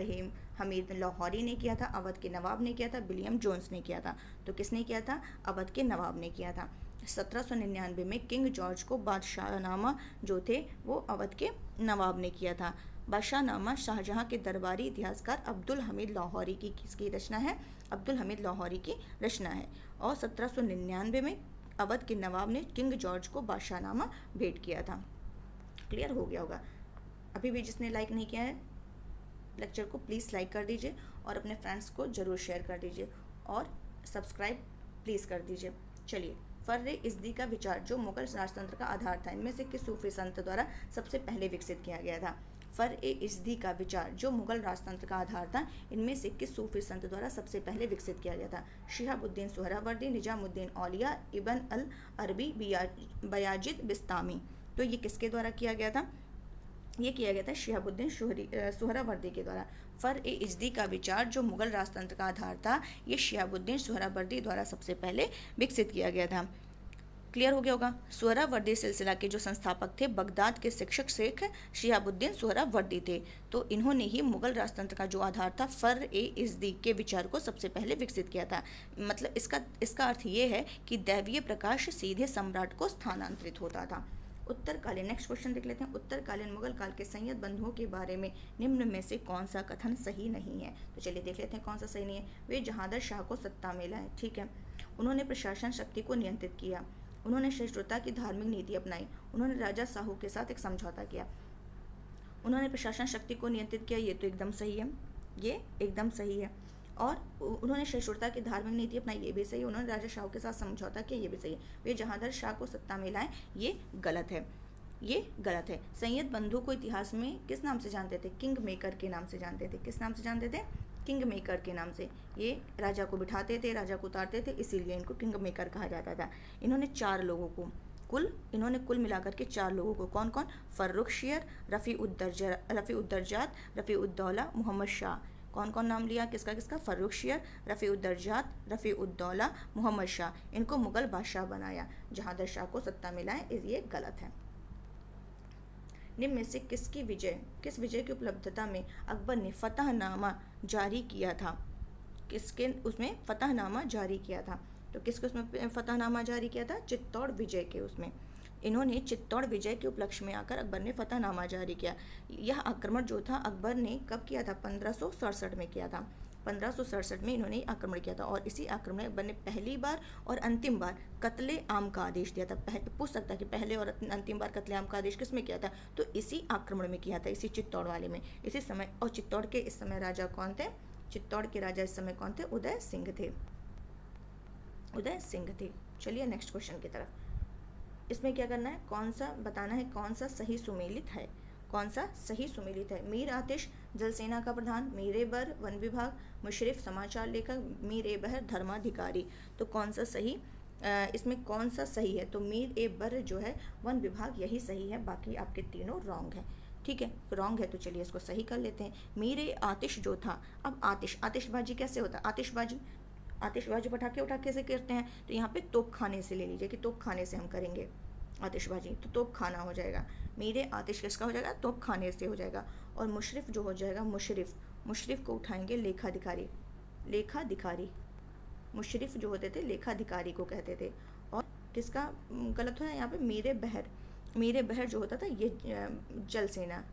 हमीद लाहौरी ने किया था, अवध के नवाब ने किया था, विलियम जोन्स ने किया था। तो किसने किया था? अवध के नवाब ने किया था। 1799 में किंग जॉर्ज को बादशाहनामा जो थे वो अवध के नवाब ने किया था। बादशाहनामा शाहजहां के दरबारी इतिहासकार अब्दुल हमीद लाहौरी की किसकी रचना है? अब्दुल हमीद लाहौरी की रचना है। और 1799 में अवध के नवाब ने किंग जॉर्ज को बादशाहनामा भेंट किया था। क्लियर हो गया होगा। अभी भी जिसने लाइक नहीं किया है लेक्चर को प्लीज़ लाइक कर दीजिए और अपने फ्रेंड्स को ज़रूर शेयर कर दीजिए और सब्सक्राइब प्लीज़ कर दीजिए। चलिए, फर्र-ए-इज़्दी का विचार जो मुगल राजतंत्र का आधार था, इनमें से किस सूफी संत द्वारा सबसे पहले विकसित किया गया था? फर्र-ए-इज़्दी का विचार जो मुगल राजतंत्र का आधार था, इनमें से किस सूफी संत द्वारा सबसे पहले विकसित किया गया था? शिहाबुद्दीन सुहरावर्दी, निजामुद्दीन औलिया, इब्न अल अरबी, बयाजिद बिस्तामी। तो ये किसके द्वारा किया गया था? ये किया गया था शिहाबुद्दीन सुहरावर्दी के द्वारा। फर्र-ए-इज़्दी का विचार जो मुगल राजतंत्र का आधार था, ये शिहाबुद्दीन सुहरावर्दी द्वारा सबसे पहले विकसित किया गया था। क्लियर हो गया होगा। सुहरावर्दी सिलसिला के जो संस्थापक थे बगदाद के शिक्षक शेख शिहाबुद्दीन सुहरावर्दी थे। तो इन्होंने ही मुगल राजतंत्र का जो आधार था फर्र-ए-इज़्दी के विचार को सबसे पहले विकसित किया था। मतलब इसका अर्थ ये है कि दैवीय प्रकाश सीधे सम्राट को स्थानांतरित होता था। उत्तरकालीन, नेक्स्ट क्वेश्चन देख लेते हैं। उत्तरकालीन मुगल काल के सैयद बंधुओं के बारे में निम्न में से कौन सा कथन सही नहीं है? तो चलिए देख लेते हैं कौन सा सही नहीं है। वे जहांगीर शाह को सत्ता में लाए, ठीक है। उन्होंने प्रशासन शक्ति को नियंत्रित किया, उन्होंने सहिष्णुता की धार्मिक नीति अपनाई, उन्होंने राजा साहू के साथ एक समझौता किया, उन्होंने प्रशासन शक्ति को नियंत्रित किया, ये तो एकदम सही है, ये एकदम सही है। और उन्होंने सहिष्णुता की धार्मिक नीति अपनाई, ये भी सही है। उन्होंने राजा शाह के साथ समझौता किया, ये भी सही है। वे जहांगीर शाह को सत्ता में लाएं, ये गलत है, ये गलत है। सैयद बंधु को इतिहास में किस नाम से जानते थे? किंग मेकर के नाम से जानते थे। किस नाम से जानते थे? किंग मेकर के नाम से। ये राजा को बिठाते थे, राजा को उतारते थे, इसीलिए इनको किंग मेकर कहा जाता था। इन्होंने 4 लोगों को कुल मिलाकर के 4 लोगों को, कौन कौन? फर्रुखशियर, रफ़ी-उद-दर्जात, रफ़ी-उद-दौला, मोहम्मद शाह। कौन कौन नाम लिया किसका किसका? फर्रुखशियर, रफ़ी-उद-दर्जात, रफ़ी-उद-दौला, मोहम्मद शाह। इनको मुगल बादशाह बनाया, जहांगीर शाह को सत्ता में लाए, ये गलत है। निम्न में से किस विजय की उपलब्धता में अकबर ने फतहनामा जारी किया था? किसके उसमें फतहनामा जारी किया था? तो किसके उसमें फतहनामा जारी किया था? चित्तौड़ विजय के उसमें इन्होंने चित्तौड़ विजय के उपलक्ष्य में आकर अकबर ने फतहनामा जारी किया। यह आक्रमण जो था अकबर ने कब किया था? 1567 में किया था। 1567 में इन्होंने आक्रमण किया था और इसी आक्रमण में अकबर ने पहली बार और अंतिम बार कत्ले आम का आदेश दिया था। पूछ सकता है कि पहले और अंतिम बार कत्ले आम का आदेश किस में किया था? तो इसी आक्रमण में किया था, इसी चित्तौड़ वाले में, इसी समय। और चित्तौड़ के इस समय राजा कौन थे? चित्तौड़ के राजा इस समय कौन थे? उदय सिंह थे, उदय सिंह थे। चलिए नेक्स्ट क्वेश्चन की तरफ। इसमें क्या करना है? कौन सा बताना है, कौन सा सही सुमेलित है, कौन सा सही सुमेलित है? मीर आतिश जल सेना का प्रधान, मीर बर वन विभाग, मुशर्रिफ समाचार लेखक, मीर बहर धर्माधिकारी। तो कौन सा सही, इसमें कौन सा सही है? तो मीर बर जो है वन विभाग, यही सही है, बाकी आपके तीनों रॉन्ग है। ठीक है, रॉन्ग है तो चलिए इसको सही कर लेते हैं। मीर आतिश जो था, अब आतिशबाजी कैसे होता है? आतिशबाजी पटाखे उठाके से करते हैं, तो यहाँ पे तोप खाने से ले लीजिए कि तोप खाने से हम करेंगे आतिशबाजी, तो तोप खाना हो जाएगा। मीरे आतिश किसका हो जाएगा? तोप खाने से हो जाएगा। और मुशर्रिफ जो हो जाएगा, मुशर्रिफ को उठाएंगे लेखाधिकारी। मुशर्रिफ जो होते थे लेखाधिकारी को कहते थे। और किसका गलत है यहाँ पे? मीरे बहर जो होता था ये जल सेना,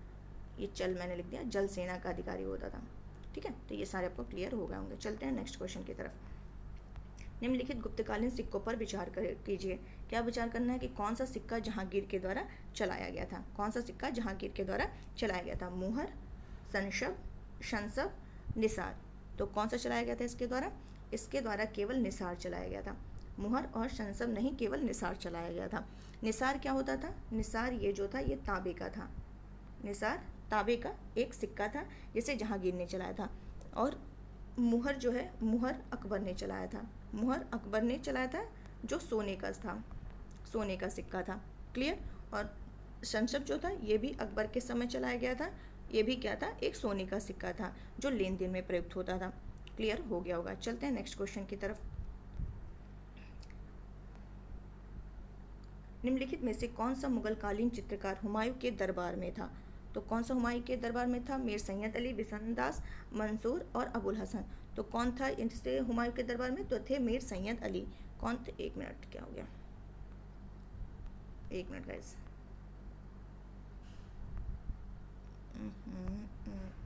ये चल मैंने लिख दिया, जल सेना का अधिकारी होता था। ठीक है, तो ये सारे आपको क्लियर हो गए होंगे। चलते हैं नेक्स्ट क्वेश्चन की तरफ। निम्नलिखित गुप्तकालीन सिक्कों पर विचार कीजिए। क्या विचार करना है कि कौन सा सिक्का जहांगीर के द्वारा चलाया गया था? कौन सा सिक्का जहांगीर के द्वारा चलाया गया था? मुहर, शंसब, निसार। तो कौन सा चलाया गया था इसके द्वारा? इसके द्वारा केवल निसार चलाया गया था। मुहर और शंसब नहीं, केवल निसार चलाया गया था। निसार क्या होता था? निसार ये जो था ये तांबे का था। निसार तांबे का एक सिक्का था जिसे जहांगीर ने चलाया था। और मुहर जो है, मुहर अकबर ने चलाया था। मुहर अकबर ने चलाया था जो सोने का था, सोने का सिक्का था। क्लियर। और शंसब जो था ये भी अकबर के समय चलाया गया था। ये भी क्या था? एक सोने का सिक्का था जो लेन देन में प्रयुक्त होता था। क्लियर हो गया होगा। चलते हैं नेक्स्ट क्वेश्चन की तरफ। निम्नलिखित में से कौन सा मुगलकालीन चित्रकार हुमायूं के दरबार में था? तो कौन सा हुमायूं के दरबार में था? मीर सैयद अली, बिसनदास, मंसूर और अबुल हसन। तो कौन था इनसे हुमायूं के दरबार में? तो थे मीर सैयद अली। कौन थे? एक मिनट, क्या हो गया? एक मिनट गाइस,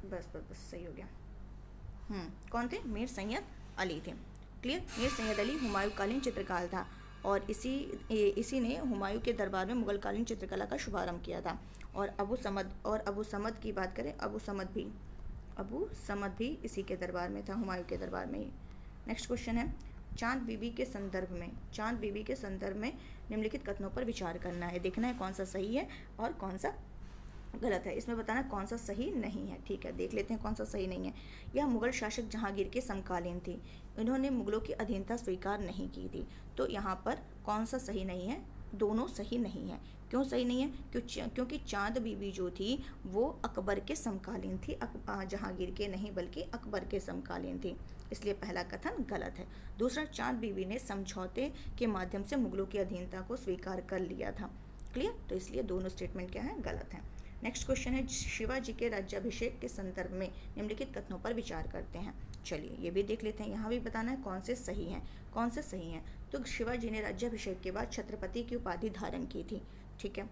बस सही हो गया। कौन थे? मीर सैयद अली थे। क्लियर। मीर सैयद अली हुमायूं कालीन चित्रकार था और इसी ने हुमायूं के दरबार में मुगल कालीन चित्रकला का शुभारंभ किया था। और अबू समद की बात करें, अबू समद भी इसी के दरबार में था, हुमायूं के दरबार में ही। नेक्स्ट क्वेश्चन है, चांद बीबी के संदर्भ में निम्नलिखित कथनों पर विचार करना है। देखना है कौन सा सही है और कौन सा गलत है। इसमें बताना कौन सा सही नहीं है। ठीक है, देख लेते हैं कौन सा सही नहीं है। यह मुगल शासक जहांगीर के समकालीन थी। इन्होंने मुगलों की अधीनता स्वीकार नहीं की थी। तो यहाँ पर कौन सा सही नहीं है? दोनों सही नहीं है। क्यों सही नहीं है? क्योंकि चांद बीबी जो थी वो अकबर के समकालीन थी, जहांगीर के नहीं बल्कि अकबर के समकालीन थी, इसलिए पहला कथन गलत है। दूसरा, चांद बीबी ने समझौते के माध्यम से मुगलों की अधीनता को स्वीकार कर लिया था। क्लियर। तो इसलिए दोनों स्टेटमेंट क्या है? गलत है। नेक्स्ट क्वेश्चन है, शिवाजी के राज्याभिषेक के संदर्भ में निम्नलिखित कथनों पर विचार करते हैं। चलिए ये भी देख लेते हैं। यहाँ भी बताना है कौन से सही हैं, कौन से सही हैं। तो शिवाजी ने राज्याभिषेक के बाद छत्रपति की उपाधि धारण की थी। ठीक है।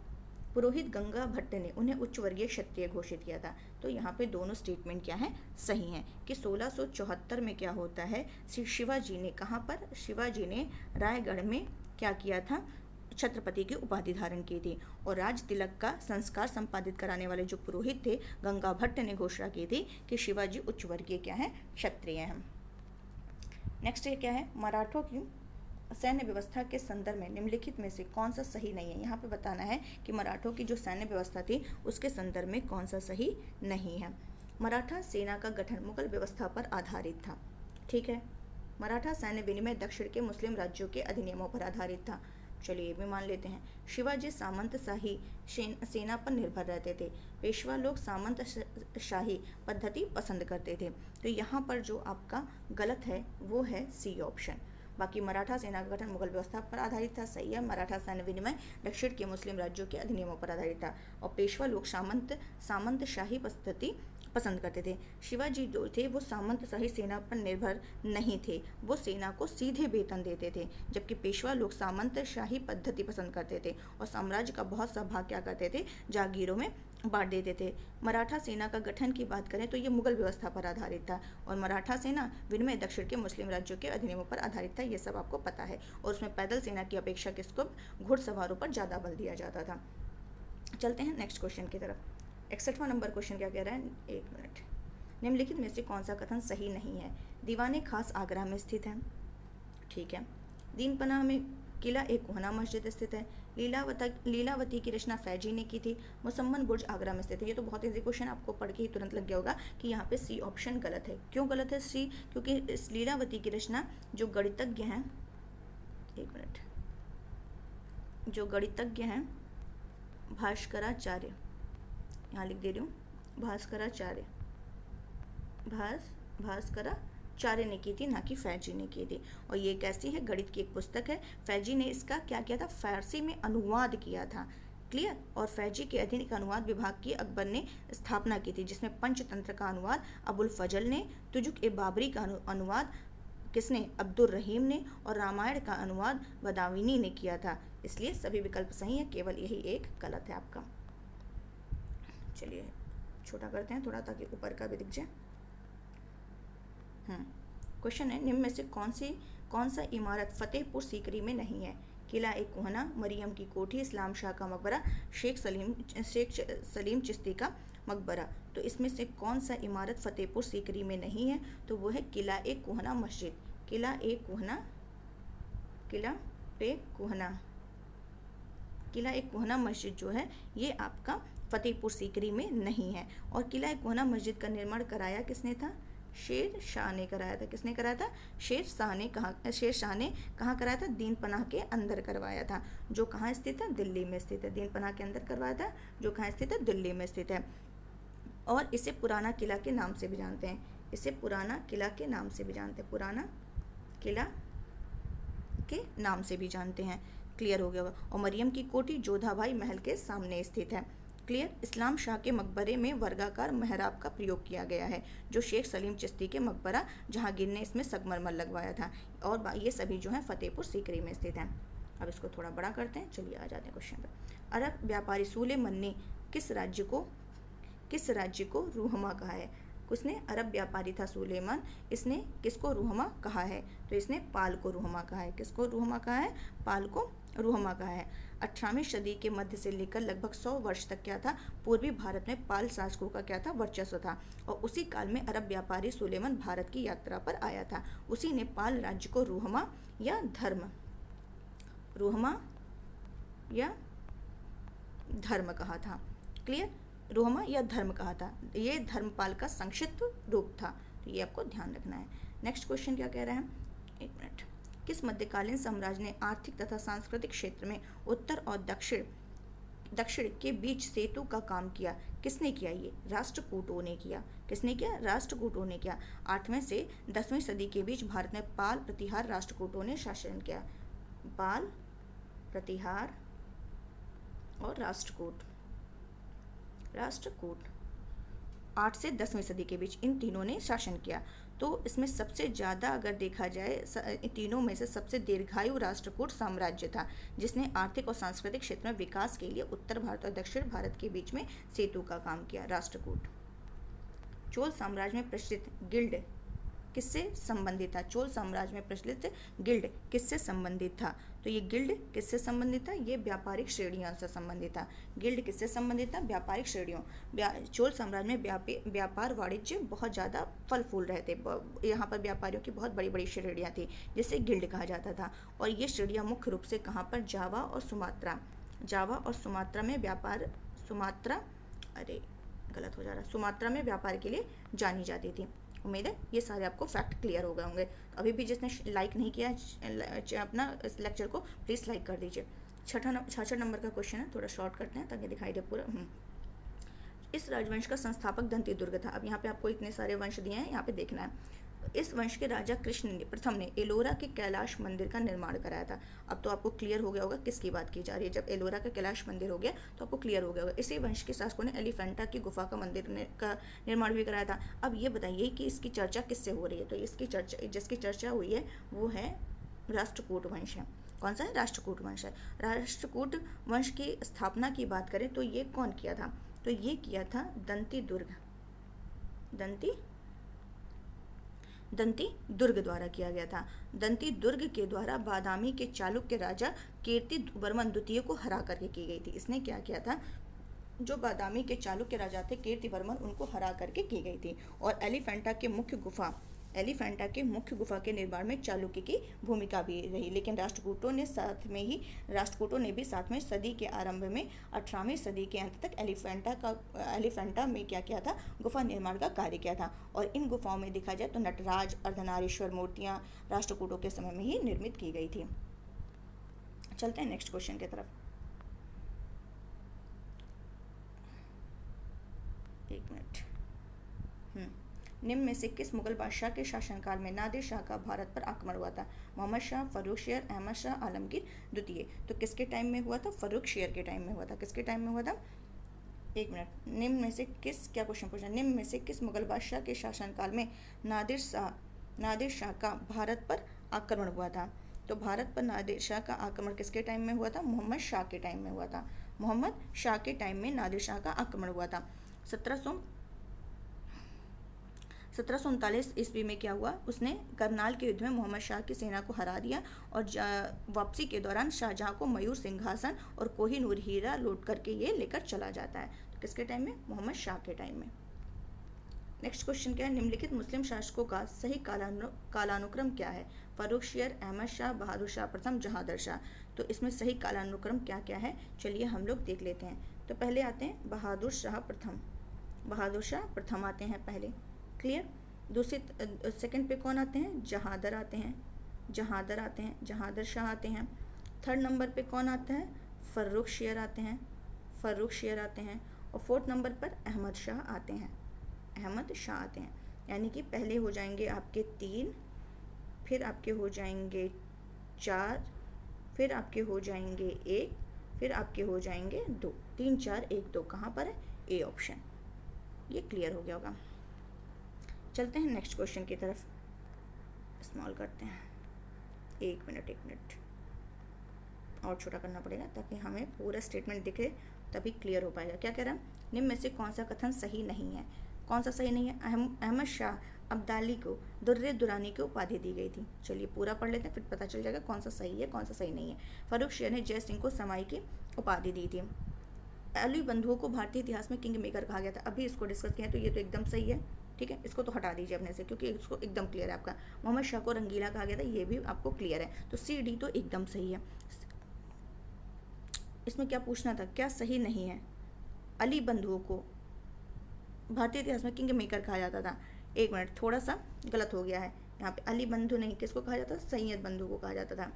पुरोहित गंगा भट्ट ने उन्हें उच्च वर्गीय क्षत्रिय घोषित किया था। तो यहाँ पे दोनों स्टेटमेंट क्या है? सही हैं। कि 1674 में क्या होता है, शिवाजी ने कहाँ पर? शिवाजी ने रायगढ़ में क्या किया था? छत्रपति की उपाधि धारण की थी। और राज तिलक का संस्कार संपादित कराने वाले जो पुरोहित थे गंगा भट्ट ने घोषणा की थी कि शिवाजी उच्च वर्गीय क्या है? क्षत्रिय हैं। नेक्स्ट ये क्या है? मराठों की सैन्य व्यवस्था के संदर्भ में निम्नलिखित में से कौन सा सही नहीं है। यहाँ पे बताना है कि मराठों की जो सैन्य व्यवस्था थी उसके संदर्भ में कौन सा सही नहीं है। मराठा सेना का गठन मुगल व्यवस्था पर आधारित था। ठीक है। मराठा सैन्य विनिमय दक्षिण के मुस्लिम राज्यों के अधिनियमों पर आधारित था। चलिए ये भी मान लेते हैं। शिवाजी सामंत शाही सेना पर निर्भर रहते थे। पेशवा लोग सामंत शाही पद्धति पसंद करते थे। तो यहाँ पर जो आपका गलत है वो है सी ऑप्शन। बाकी मराठा सेना का गठन मुगल व्यवस्था पर आधारित था, सही है। मराठा सैन्य विनिमय दक्षिण के मुस्लिम राज्यों के अधिनियमों पर आधारित था। और पेशवा लोग सामंतशाही पद्धति पसंद करते थे। शिवाजी जो थे वो सामंतशाही सेना पर निर्भर नहीं थे, वो सेना को सीधे वेतन देते थे, जबकि पेशवा लोग सामंतशाही पद्धति पसंद करते थे और साम्राज्य का बहुत सा भाग क्या करते थे, जागीरों में बांट देते थे। मराठा सेना का गठन की बात करें तो ये मुगल व्यवस्था पर आधारित था और मराठा सेना विनिमय दक्षिण के मुस्लिम राज्यों के अधिनियमों पर आधारित था, ये सब आपको पता है। और उसमें पैदल सेना की अपेक्षा किसको, घुड़सवारों पर ज़्यादा बल दिया जाता था। चलते हैं नेक्स्ट क्वेश्चन की तरफ। 61वां नंबर क्वेश्चन क्या कह रहा है, एक मिनट। निम्नलिखित में से कौन सा कथन सही नहीं है। दीवाने खास आगरा में स्थित है, ठीक है। दीन पनाह में किला ए कोहना मस्जिद स्थित है। लीलावती की रचना फैजी ने की थी। मुसम्मन बुर्ज आगरा में स्थित है। ये तो बहुत ईजी क्वेश्चन, आपको पढ़ के ही तुरंत लग गया होगा कि यहाँ पे सी ऑप्शन गलत है। क्यों गलत है सी, क्योंकि इस लीलावती की रचना जो गणितज्ञ हैं, एक मिनट, जो गणितज्ञ हैं भास्कराचार्य, यहाँ लिख दे रही हूँ, भास्कराचार्य ने की थी, ना कि फैजी ने की थी। और ये कैसी है, गणित की एक पुस्तक है। फैजी ने इसका क्या किया था, फारसी में अनुवाद किया था, क्लियर। और फैजी के अधीन एक अनुवाद विभाग की अकबर ने स्थापना की थी, जिसमें पंचतंत्र का अनुवाद अबुल फजल ने, तुजुक ए बाबरी का अनुवाद किसने, अब्दुल रहीम ने, और रामायण का अनुवाद बदाविनी ने किया था। इसलिए सभी विकल्प सही है, केवल यही एक गलत है आपका। चलिए छोटा करते हैं थोड़ा ताकि ऊपर का भी दिख जाए। क्वेश्चन है, निम्न में से कौन सा इमारत फतेहपुर सीकरी में नहीं है। किला ए कोहना, मरियम की कोठी, इस्लाम शाह का मकबरा, शेख सलीम चिश्ती का मकबरा। तो इसमें से कौन सा इमारत फतेहपुर सीकरी में नहीं है, तो वो है किला ए कोहना मस्जिद। किला ए कोहना मस्जिद जो है ये आपका फतेहपुर सीकरी में नहीं है। और किला ए कोहना मस्जिद का निर्माण कराया किसने था, शेर शाह ने कराया था। किसने कराया था, शेर शाह ने कहाँ कराया था, दीन पनाह के अंदर करवाया था, जो कहाँ स्थित है, दिल्ली में स्थित है। दीन पनाह के अंदर करवाया था, जो कहाँ स्थित है, दिल्ली में स्थित है। और इसे पुराना किला के नाम से भी जानते हैं, पुराना किला के नाम से भी जानते हैं। क्लियर हो गया होगा। और मरियम की कोठी जोधाबाई महल के सामने स्थित है। क्लियर। इस्लाम शाह के मकबरे में वर्गाकार मेहराब का प्रयोग किया गया है, जो शेख सलीम चिश्ती के मकबरा जहांगीर ने इसमें संगमरमर लगवाया था। और ये सभी जो है फतेहपुर सीकरी में स्थित हैं। अब इसको थोड़ा बड़ा करते हैं, चलिए आ जाते हैं क्वेश्चन पर। अरब व्यापारी सुलेमान ने किस राज्य को रूहमा कहा है। किसने, अरब व्यापारी था सुलेमान, इसने किसको रूहमा कहा है, तो इसने पाल को रूहमा कहा है। किसको रूहमा कहा है, पाल को रूहमा कहा है। 18वीं सदी के मध्य से लेकर लगभग 100 वर्ष तक क्या था, पूर्वी भारत में पाल शासकों का क्या था, वर्चस्व था। और उसी काल में अरब व्यापारी सुलेमान भारत की यात्रा पर आया था। उसी ने पाल राज्य को रूहमा या धर्म कहा था। क्लियर, रूहमा या धर्म कहा था। ये धर्मपाल का संक्षिप्त रूप था, तो ये आपको ध्यान रखना है। नेक्स्ट क्वेश्चन क्या कह रहे हैं, एक मिनट। किस मध्यकालीन साम्राज्य ने आर्थिक तथा सांस्कृतिक क्षेत्र में उत्तर और दक्षिण के बीच सेतु का काम किया। किसने किया, ये राष्ट्रकूटों ने किया। किसने किया, राष्ट्रकूटों ने किया। 8वें से 10वीं सदी के बीच भारत में पाल, प्रतिहार, राष्ट्रकूटों ने शासन किया। पाल, प्रतिहार और राष्ट्रकूट 8 से 10वीं सदी के बीच इन तीनों ने शासन किया। तो इसमें सबसे ज़्यादा अगर देखा जाए तीनों में से सबसे दीर्घायु राष्ट्रकूट साम्राज्य था, जिसने आर्थिक और सांस्कृतिक क्षेत्र में विकास के लिए उत्तर भारत और दक्षिण भारत के बीच में सेतु का काम किया, राष्ट्रकूट। चोल साम्राज्य में प्रचलित गिल्ड किससे संबंधित था। चोल साम्राज्य में प्रचलित गिल्ड किससे संबंधित था, तो ये गिल्ड किससे संबंधित था, ये व्यापारिक श्रेणियों से संबंधित था। गिल्ड किससे संबंधित था, व्यापारिक श्रेणियों। चोल साम्राज्य में व्यापार वाणिज्य बहुत ज़्यादा फल फूल रहे थे। यहाँ पर व्यापारियों की बहुत बड़ी बड़ी श्रेणियाँ थी, जिसे गिल्ड कहा जाता था। और ये श्रेणियाँ मुख्य रूप से कहाँ पर, जावा और सुमात्रा में व्यापार, सुमात्रा में व्यापार के लिए जानी जाती थी। उम्मीद है ये सारे आपको फैक्ट क्लियर हो गए होंगे। तो अभी भी जिसने लाइक नहीं किया अपना इस लेक्चर को, प्लीज़ लाइक कर दीजिए। 66 नंबर का क्वेश्चन है, थोड़ा शॉर्ट करते हैं ताकि दिखाई दे पूरा। इस राजवंश का संस्थापक दंती दुर्ग था। अब यहाँ पे आपको इतने सारे वंश दिए हैं, यहाँ पे देखना है। इस वंश के राजा कृष्ण ने प्रथम ने एलोरा के कैलाश मंदिर का निर्माण कराया था। अब तो आपको क्लियर हो गया होगा किसकी बात की जा रही है। जब एलोरा का कैलाश मंदिर हो गया तो आपको क्लियर हो गया होगा। इसी वंश के शासकों ने एलिफेंटा की गुफा का का निर्माण भी कराया था। अब ये बताइए कि इसकी चर्चा किससे हो रही है। तो इसकी चर्चा, जिसकी चर्चा हुई है वो है राष्ट्रकूट वंश है। कौन सा है? राष्ट्रकूट वंश है। राष्ट्रकूट वंश की स्थापना की बात करें तो ये कौन किया था? तो ये किया था दंती दुर्ग द्वारा किया गया था। दंती दुर्ग के द्वारा बादामी के चालुक्य राजा कीर्तिवर्मन द्वितीय को हरा करके की गई थी। इसने क्या किया था? जो बादामी के चालुक्य राजा थे कीर्तिवर्मन, उनको हरा करके की गई थी। और एलिफेंटा के मुख्य गुफा के निर्माण में चालुक्य की भूमिका भी रही। लेकिन राष्ट्रकूटों ने भी साथ में सदी के आरंभ में 18वीं सदी के अंत तक एलिफेंटा में क्या किया था? गुफा निर्माण का कार्य किया था। और इन गुफाओं में देखा जाए तो नटराज, अर्धनारीश्वर मूर्तियां राष्ट्रकूटों के समय में ही निर्मित की गई थी। चलते हैं नेक्स्ट क्वेश्चन की तरफ। एक मिनट। निम्न में से किस मुगल बादशाह के शासनकाल में नादिर शाह का भारत पर आक्रमण हुआ था? मोहम्मद शाह, फर्रुखशियर, अहमद शाह, आलमगीर द्वितीय। तो किसके टाइम में हुआ था? फर्रुखशियर के टाइम में हुआ था। किसके टाइम में हुआ था? एक मिनट। निम्न में से किस, क्या क्वेश्चन पूछा? निम्न में से किस मुगल बादशाह के शासनकाल में नादिर शाह का भारत पर आक्रमण हुआ था? तो भारत पर नादिर शाह का आक्रमण किसके टाइम में हुआ था? मोहम्मद शाह के टाइम में हुआ था। मोहम्मद शाह के टाइम में नादिर शाह का आक्रमण हुआ था। 1739 ईस्वी में क्या हुआ? उसने करनाल के युद्ध में मोहम्मद शाह की सेना को हरा दिया और वापसी के दौरान शाहजहां को मयूर सिंहासन और कोहिनूर हीरा लूट करके ये लेकर चला जाता है। तो किसके टाइम में? मोहम्मद शाह के टाइम में। नेक्स्ट क्वेश्चन क्या है? निम्नलिखित मुस्लिम शासकों का सही कालानुक्रम क्या है? फर्रुखशियर, अहमद शाह, बहादुर शाह प्रथम, जहांगीर शाह। तो इसमें सही कालानुक्रम क्या क्या है चलिए हम लोग देख लेते हैं। तो पहले आते हैं बहादुर शाह प्रथम आते हैं पहले। क्लियर? दूसरी सेकंड पे कौन आते हैं? जहांगीर आते हैं, जहांगीर शाह आते हैं। थर्ड नंबर पे कौन आता है? फर्रुखशियर आते हैं। और फोर्थ नंबर पर अहमद शाह आते हैं। यानी कि पहले हो जाएंगे आपके 3, फिर आपके हो जाएंगे 4, फिर आपके हो जाएंगे 1, फिर आपके हो जाएंगे 2। 3 4 1 2 कहाँ पर है? A option. ये क्लियर हो गया होगा। चलते हैं नेक्स्ट क्वेश्चन की तरफ। स्मॉल करते हैं। एक मिनट और छोटा करना पड़ेगा ताकि हमें पूरा स्टेटमेंट दिखे, तभी क्लियर हो पाएगा। क्या कह रहा है? निम्न में से कौन सा कथन सही नहीं है? कौन सा सही नहीं है? अहमद शाह अब्दाली को दुर्रे दुरानी की उपाधि दी गई थी। चलिए पूरा पढ़ लेते हैं, फिर पता चल जाएगा कौन सा सही है कौन सा सही नहीं है। फर्रुखशियर ने जय सिंह को समाई की उपाधि दी थी। अली बंधुओं को भारतीय इतिहास में किंग मेकर कहा गया था। अभी इसको डिस्कस किया तो ये तो एकदम सही है। ठीक है, इसको तो हटा दीजिए अपने से क्योंकि इसको एकदम क्लियर है आपका। मोहम्मद शाह को रंगीला कहा गया था, ये भी आपको क्लियर है। तो सी डी तो एकदम सही है। इसमें क्या पूछना था? क्या सही नहीं है? अली बंधुओं को भारतीय इतिहास में किंग मेकर कहा जाता था। एक मिनट, थोड़ा सा गलत हो गया है यहाँ पे। अली बंधु नहीं, किसको कहा जाता था? सैयद बंधु को कहा जाता था।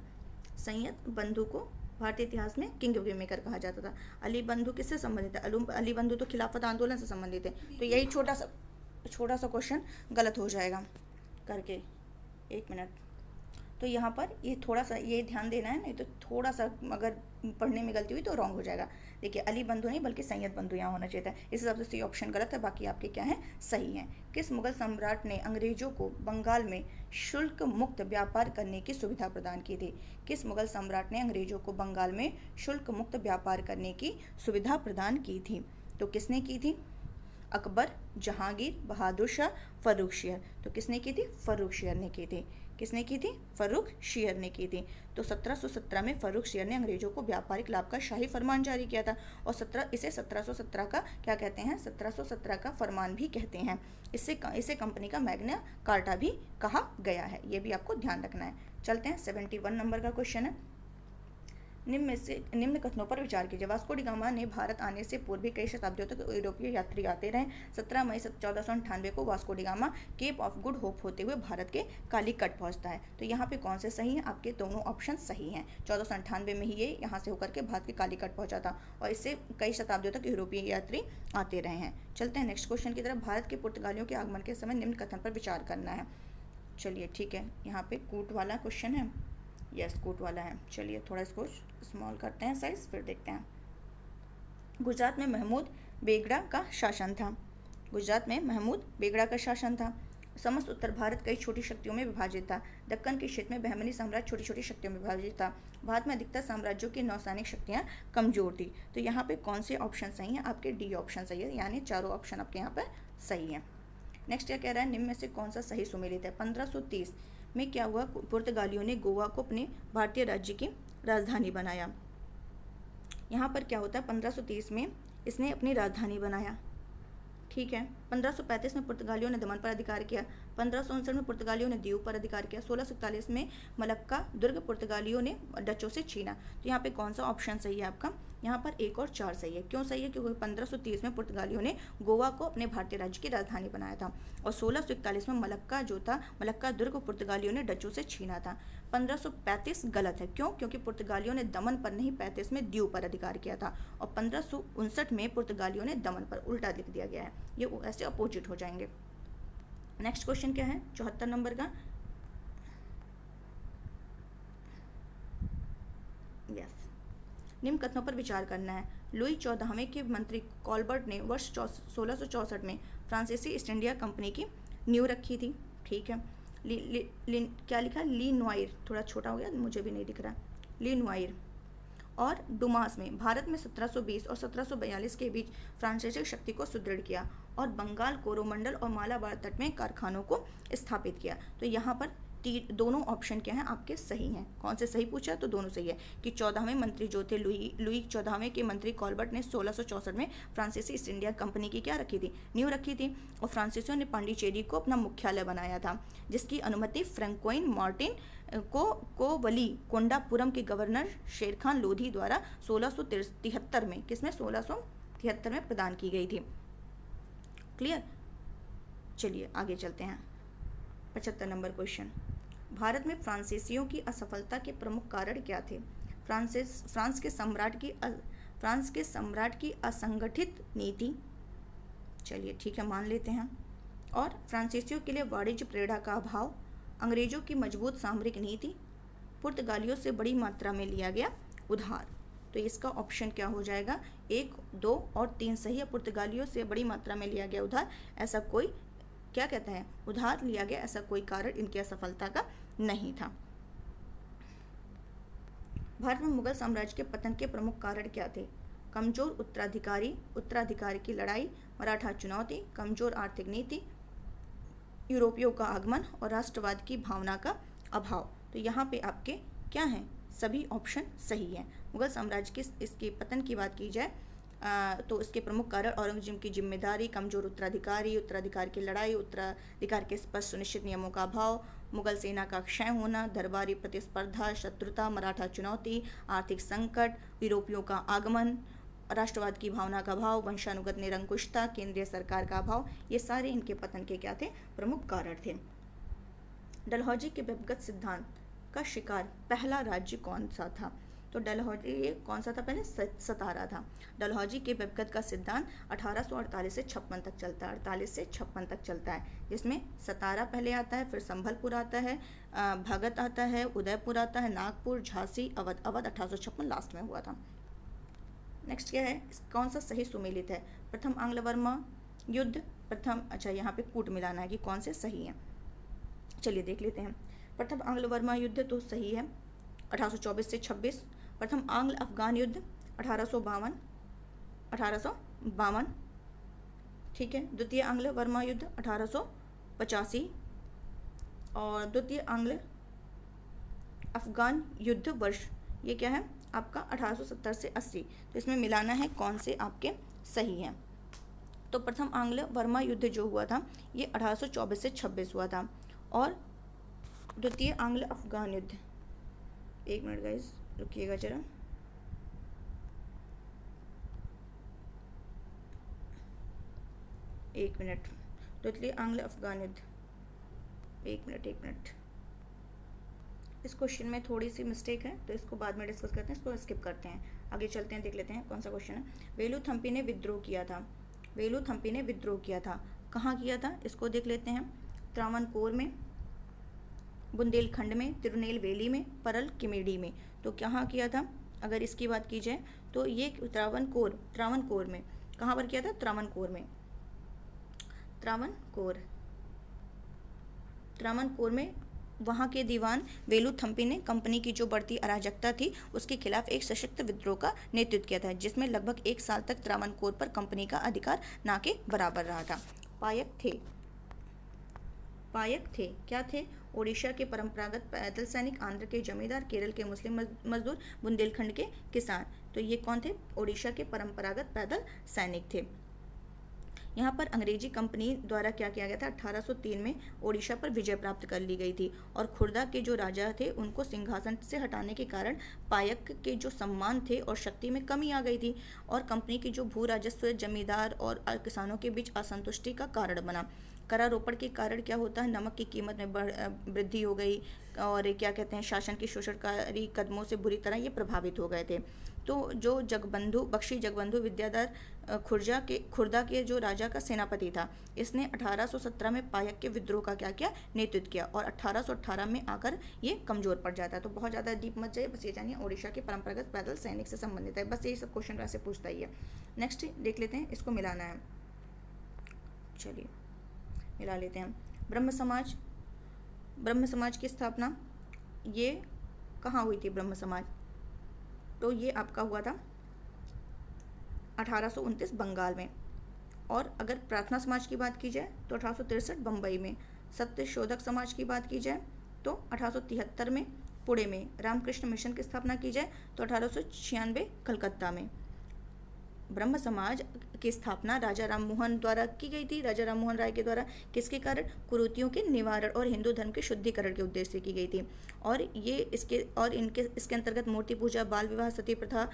सैयद बंधु को भारतीय इतिहास में किंग मेकर कहा जाता था। अली बंधु किससे संबंधित है? अली बंधु तो खिलाफत आंदोलन से संबंधित है। तो यही छोटा सा क्वेश्चन गलत हो जाएगा करके। एक मिनट, तो यहाँ पर ये थोड़ा सा ये ध्यान देना है, नहीं तो थोड़ा सा अगर पढ़ने में गलती हुई तो रॉन्ग हो जाएगा। देखिए अली बंधु नहीं बल्कि सैयद बंधु यहाँ होना चाहिए था। इस हिसाब से सी ऑप्शन गलत है, बाकी आपके क्या है? सही हैं। किस मुगल सम्राट ने अंग्रेजों को बंगाल में शुल्क मुक्त व्यापार करने की सुविधा प्रदान की थी? किस मुगल सम्राट ने अंग्रेजों को बंगाल में शुल्क मुक्त व्यापार करने की सुविधा प्रदान की थी? तो किसने की थी? अकबर, जहांगीर, बहादुर शाह, फर्रुखशियर। तो किसने की थी? फर्रुखशियर ने की थी। किसने की थी? फर्रुखशियर ने की थी। तो 1717 में फर्रुखशियर ने अंग्रेजों को व्यापारिक लाभ का शाही फरमान जारी किया था। और 1717 का क्या कहते हैं? 1717 का फरमान भी कहते हैं। इसे कंपनी का मैग्ना कार्टा भी कहा गया है। ये भी आपको ध्यान रखना है। चलते हैं 71 नंबर का क्वेश्चन है। निम्न कथनों पर विचार कीजिए। वास्को डी गामा ने भारत आने से पूर्व भी कई शताब्दियों तक यूरोपीय यात्री आते रहे। 17 मई 1498 को Vasco da Gama Cape of Good Hope होते हुए भारत के कालीकट पहुंचता है। तो यहाँ पे कौन से सही हैं? आपके दोनों ऑप्शन सही हैं। 1498 में ही ये यहाँ से होकर के भारत के कालीकट पहुंचा था और इससे कई शताब्दियों तक यूरोपीय यात्री आते रहे हैं। चलते हैं नेक्स्ट क्वेश्चन की तरफ। भारत के पुर्तगालियों के आगमन के समय निम्न कथन पर विचार करना है। चलिए ठीक है, यहाँ पे कूट वाला क्वेश्चन है। यस, कूट वाला है। चलिए थोड़ा इसको स्मॉल करते हैं साइज, फिर देखते हैं। गुजरात में महमूद बेगड़ा का शासन था। गुजरात में महमूद बेगड़ा का शासन था। समस्त उत्तर भारत कई छोटी शक्तियों में विभाजित था। दक्कन के क्षेत्र में बहमनी साम्राज्य छोटी छोटी शक्तियों में विभाजित था। भारत में अधिकतर साम्राज्यों की नौसैनिक शक्तियाँ कमजोर थी। तो यहाँ पे कौन से ऑप्शन सही हैं? आपके डी ऑप्शन सही है, यानी चारों ऑप्शन आपके यहाँ पर सही हैं। नेक्स्ट क्या कह रहा है, निम्न में से कौन सा सही सुमेलित है? 1530 में क्या हुआ? पुर्तगालियों ने गोवा को अपने भारतीय राज्य की राजधानी बनाया। यहाँ पर क्या होता है, 1530 में इसने अपनी राजधानी बनाया, ठीक है। 1535 में पुर्तगालियों ने दमन पर अधिकार किया। 1559 में पुर्तगालियों ने दीव पर अधिकार किया। 1641 में मलक्का दुर्ग पुर्तगालियों ने डचों से छीना। तो यहाँ पे कौन सा ऑप्शन सही है आपका? यहाँ पर 1 और 4 सही है। क्यों सही है? क्योंकि 1530 में पुर्तगालियों ने गोवा को अपने भारतीय राज्य की राजधानी बनाया था, और 1641 में मलक्का जो था, मलक्का दुर्ग पुर्तगालियों ने डचों से छीना था। 1535 गलत है। क्यों? क्योंकि पुर्तगालियों ने दमन पर नहीं, 35 में दीव पर अधिकार किया था, और 1559 में पुर्तगालियों ने दमन पर, उल्टा लिख दिया गया है। ये ऐसे अपोजिट हो जाएंगे। नेक्स्ट क्वेश्चन क्या है? 74 नंबर का। यस, निम्न कथनों पर विचार करना है। लुई 14वें के मंत्री कॉलबर्ट ने वर्ष 1664 में फ्रांसीसी ईस्ट इंडिया कंपनी की नींव रखी थी, ठीक है। क्या लिखा? ली नोइर, थोड़ा छोटा हो गया, मुझे भी नहीं दिख रहा। ली नोइर। और डुमास में भारत में 1720 और 1742 के बीच फ्रांसीसी शक्ति को सुदृढ़ किया, और बंगाल, कोरोमंडल और मालाबार तट में कारखानों को स्थापित किया। तो यहाँ पर दोनों ऑप्शन क्या हैं आपके? सही हैं। कौन से सही पूछा? तो दोनों सही है कि 14वें मंत्री जो थे लुई 14वें के मंत्री कॉलबर्ट ने 1664 में फ्रांसीसी ईस्ट इंडिया कंपनी की क्या रखी थी? नींव रखी थी, और फ्रांसीसियों ने पांडिचेरी को अपना मुख्यालय बनाया था, जिसकी अनुमति फ्रैंकोइन मार्टिन को वली कोंडापुरम के गवर्नर शेरखान लोधी द्वारा 1673 में, किसमें? 1673 में प्रदान की गई थी। क्लियर? चलिए आगे चलते हैं। 75 नंबर क्वेश्चन। भारत में फ्रांसीसियों की असफलता के प्रमुख कारण क्या थे? फ्रांस के सम्राट की असंगठित नीति, चलिए ठीक है मान लेते हैं, और फ्रांसीसियों के लिए वाणिज्य प्रेरणा का अभाव, अंग्रेजों की मजबूत सामरिक नीति, पुर्तगालियों से बड़ी मात्रा में लिया गया उधार। तो इसका ऑप्शन क्या हो जाएगा? 1, 2 और 3 सही है। पुर्तगालियों से बड़ी मात्रा में लिया गया उधार, ऐसा कोई क्या कहता है? उधार लिया गया, ऐसा कोई कारण इनकी असफलता का नहीं था। भारत में मुगल साम्राज्य के पतन के प्रमुख कारण क्या थे? कमजोर उत्तराधिकारी की लड़ाई, मराठा चुनौती, कमजोर आर्थिक नीति, यूरोपियों का आगमन और राष्ट्रवाद की भावना का अभाव। तो यहाँ पे आपके क्या हैं? सभी ऑप्शन सही हैं। मुगल साम्राज्य के इसके पतन की बात की जाए तो इसके प्रमुख कारण औरंगजेब की जिम्मेदारी, कमजोर उत्तराधिकार की लड़ाई, उत्तराधिकार के स्पष्ट सुनिश्चित नियमों का अभाव, मुगल सेना का क्षय होना, दरबारी प्रतिस्पर्धा, शत्रुता, मराठा चुनौती, आर्थिक संकट, यूरोपियों का आगमन, राष्ट्रवाद की भावना का अभाव, वंशानुगत निरंकुशता, केंद्रीय सरकार का अभाव, ये सारे इनके पतन के क्या थे? प्रमुख कारण थे। डलहौजी के व्यक्तिगत सिद्धांत का शिकार पहला राज्य कौन सा था? तो डलहौजी ये कौन सा था? पहले सतारा था। डलहौजी के व्यक्तिगत का सिद्धांत 1848 से 56 तक चलता है, 48 से 56 तक चलता है, जिसमें सतारा पहले आता है, फिर संभलपुर आता है, भगत आता है, उदयपुर आता है, नागपुर, झांसी, अवध 1856 लास्ट में हुआ था। नेक्स्ट क्या है? कौन सा सही सुमेलित है? प्रथम आंग्ल वर्मा युद्ध, प्रथम, अच्छा यहाँ पे कूट मिलाना है कि कौन से सही हैं। चलिए देख लेते हैं। प्रथम आंग्ल वर्मा युद्ध तो सही है, 1824 से 26। प्रथम आंग्ल अफगान युद्ध 1852, ठीक है। द्वितीय आंग्ल वर्मा युद्ध 1885, और द्वितीय आंग्ल अफगान युद्ध वर्ष ये क्या है आपका? 1870 से 80। तो इसमें मिलाना है कौन से आपके सही हैं। तो प्रथम आंग्ल वर्मा युद्ध जो हुआ था ये 1824 से 26 हुआ था, और द्वितीय आंग्ल अफगान युद्ध, एक मिनट गाइस रुकिएगा जरा, एक मिनट। द्वितीय आंग्ल अफगान युद्ध, एक मिनट। इस क्वेश्चन में थोड़ी सी मिस्टेक है, तो इसको बाद में डिस्कस करते हैं, इसको स्किप करते हैं, आगे चलते हैं, देख लेते हैं कौन सा क्वेश्चन है। वेलुथम्पी ने विद्रोह किया था, कहाँ किया था? इसको देख लेते हैं। त्रावणकोर में, बुंदेलखंड में, तिरुनेलवेली में, परल किमेडी में। तो कहाँ किया था? अगर इसकी बात की जाए तो ये त्रावणकोर में। कहाँ पर किया था? त्रावणकोर में वहाँ के दीवान वेलुथम्पी ने कंपनी की जो बढ़ती अराजकता थी उसके खिलाफ एक सशक्त विद्रोह का नेतृत्व किया था, जिसमें लगभग 1 साल तक त्रावणकोर पर कंपनी का अधिकार ना के बराबर रहा था। पायक थे क्या थे? ओडिशा के परंपरागत पैदल सैनिक, आंध्र के जमींदार, केरल के मुस्लिम मजदूर, बुंदेलखंड के किसान। तो ये कौन थे? ओडिशा के परंपरागत पैदल सैनिक थे। यहाँ पर अंग्रेजी कंपनी द्वारा क्या किया गया था? 1803 में ओडिशा पर विजय प्राप्त कर ली गई थी और खुर्दा के जो राजा थे उनको सिंहासन से हटाने के कारण पायक के जो सम्मान थे और शक्ति में कमी आ गई थी और कंपनी की जो भू राजस्व जमींदार और किसानों के बीच असंतुष्टि का कारण बना। करारोपण के कारण क्या होता है? नमक की कीमत में वृद्धि हो गई और क्या कहते हैं, शासन की शोषणकारी कदमों से बुरी तरह ये प्रभावित हो गए थे। तो जो बख्शी जगबंधु विद्याधर खुर्दा के जो राजा का सेनापति था, इसने 1817 में पायक के विद्रोह का क्या किया? नेतृत्व किया और 1818 में आकर ये कमजोर पड़ जाता है। तो बहुत ज़्यादा डीप मत जाइए, बस ये जानिए ओडिशा के परंपरागत पैदल सैनिक से संबंधित है। बस यही सब क्वेश्चन वैसे पूछता ही है। नेक्स्ट देख लेते हैं, इसको मिलाना है। चलिए मिला लेते हैं। ब्रह्म समाज की स्थापना ये कहाँ हुई थी? ब्रह्म समाज तो ये आपका हुआ था 1829 बंगाल में। और अगर प्रार्थना समाज की बात की जाए तो 1863 बम्बई में। सत्यशोधक समाज की बात की जाए तो 1873 में पुणे में। रामकृष्ण मिशन की स्थापना की जाए तो 1896 कलकत्ता में। ब्रह्म समाज की स्थापना राजा राम मोहन द्वारा की गई थी, राजा राम मोहन राय के द्वारा। किसके कारण? कुरीतियों के निवारण और हिंदू धर्म के शुद्धिकरण के उद्देश्य से की गई थी। और ये इसके अंतर्गत मूर्ति पूजा, बाल विवाह, सती प्रथा,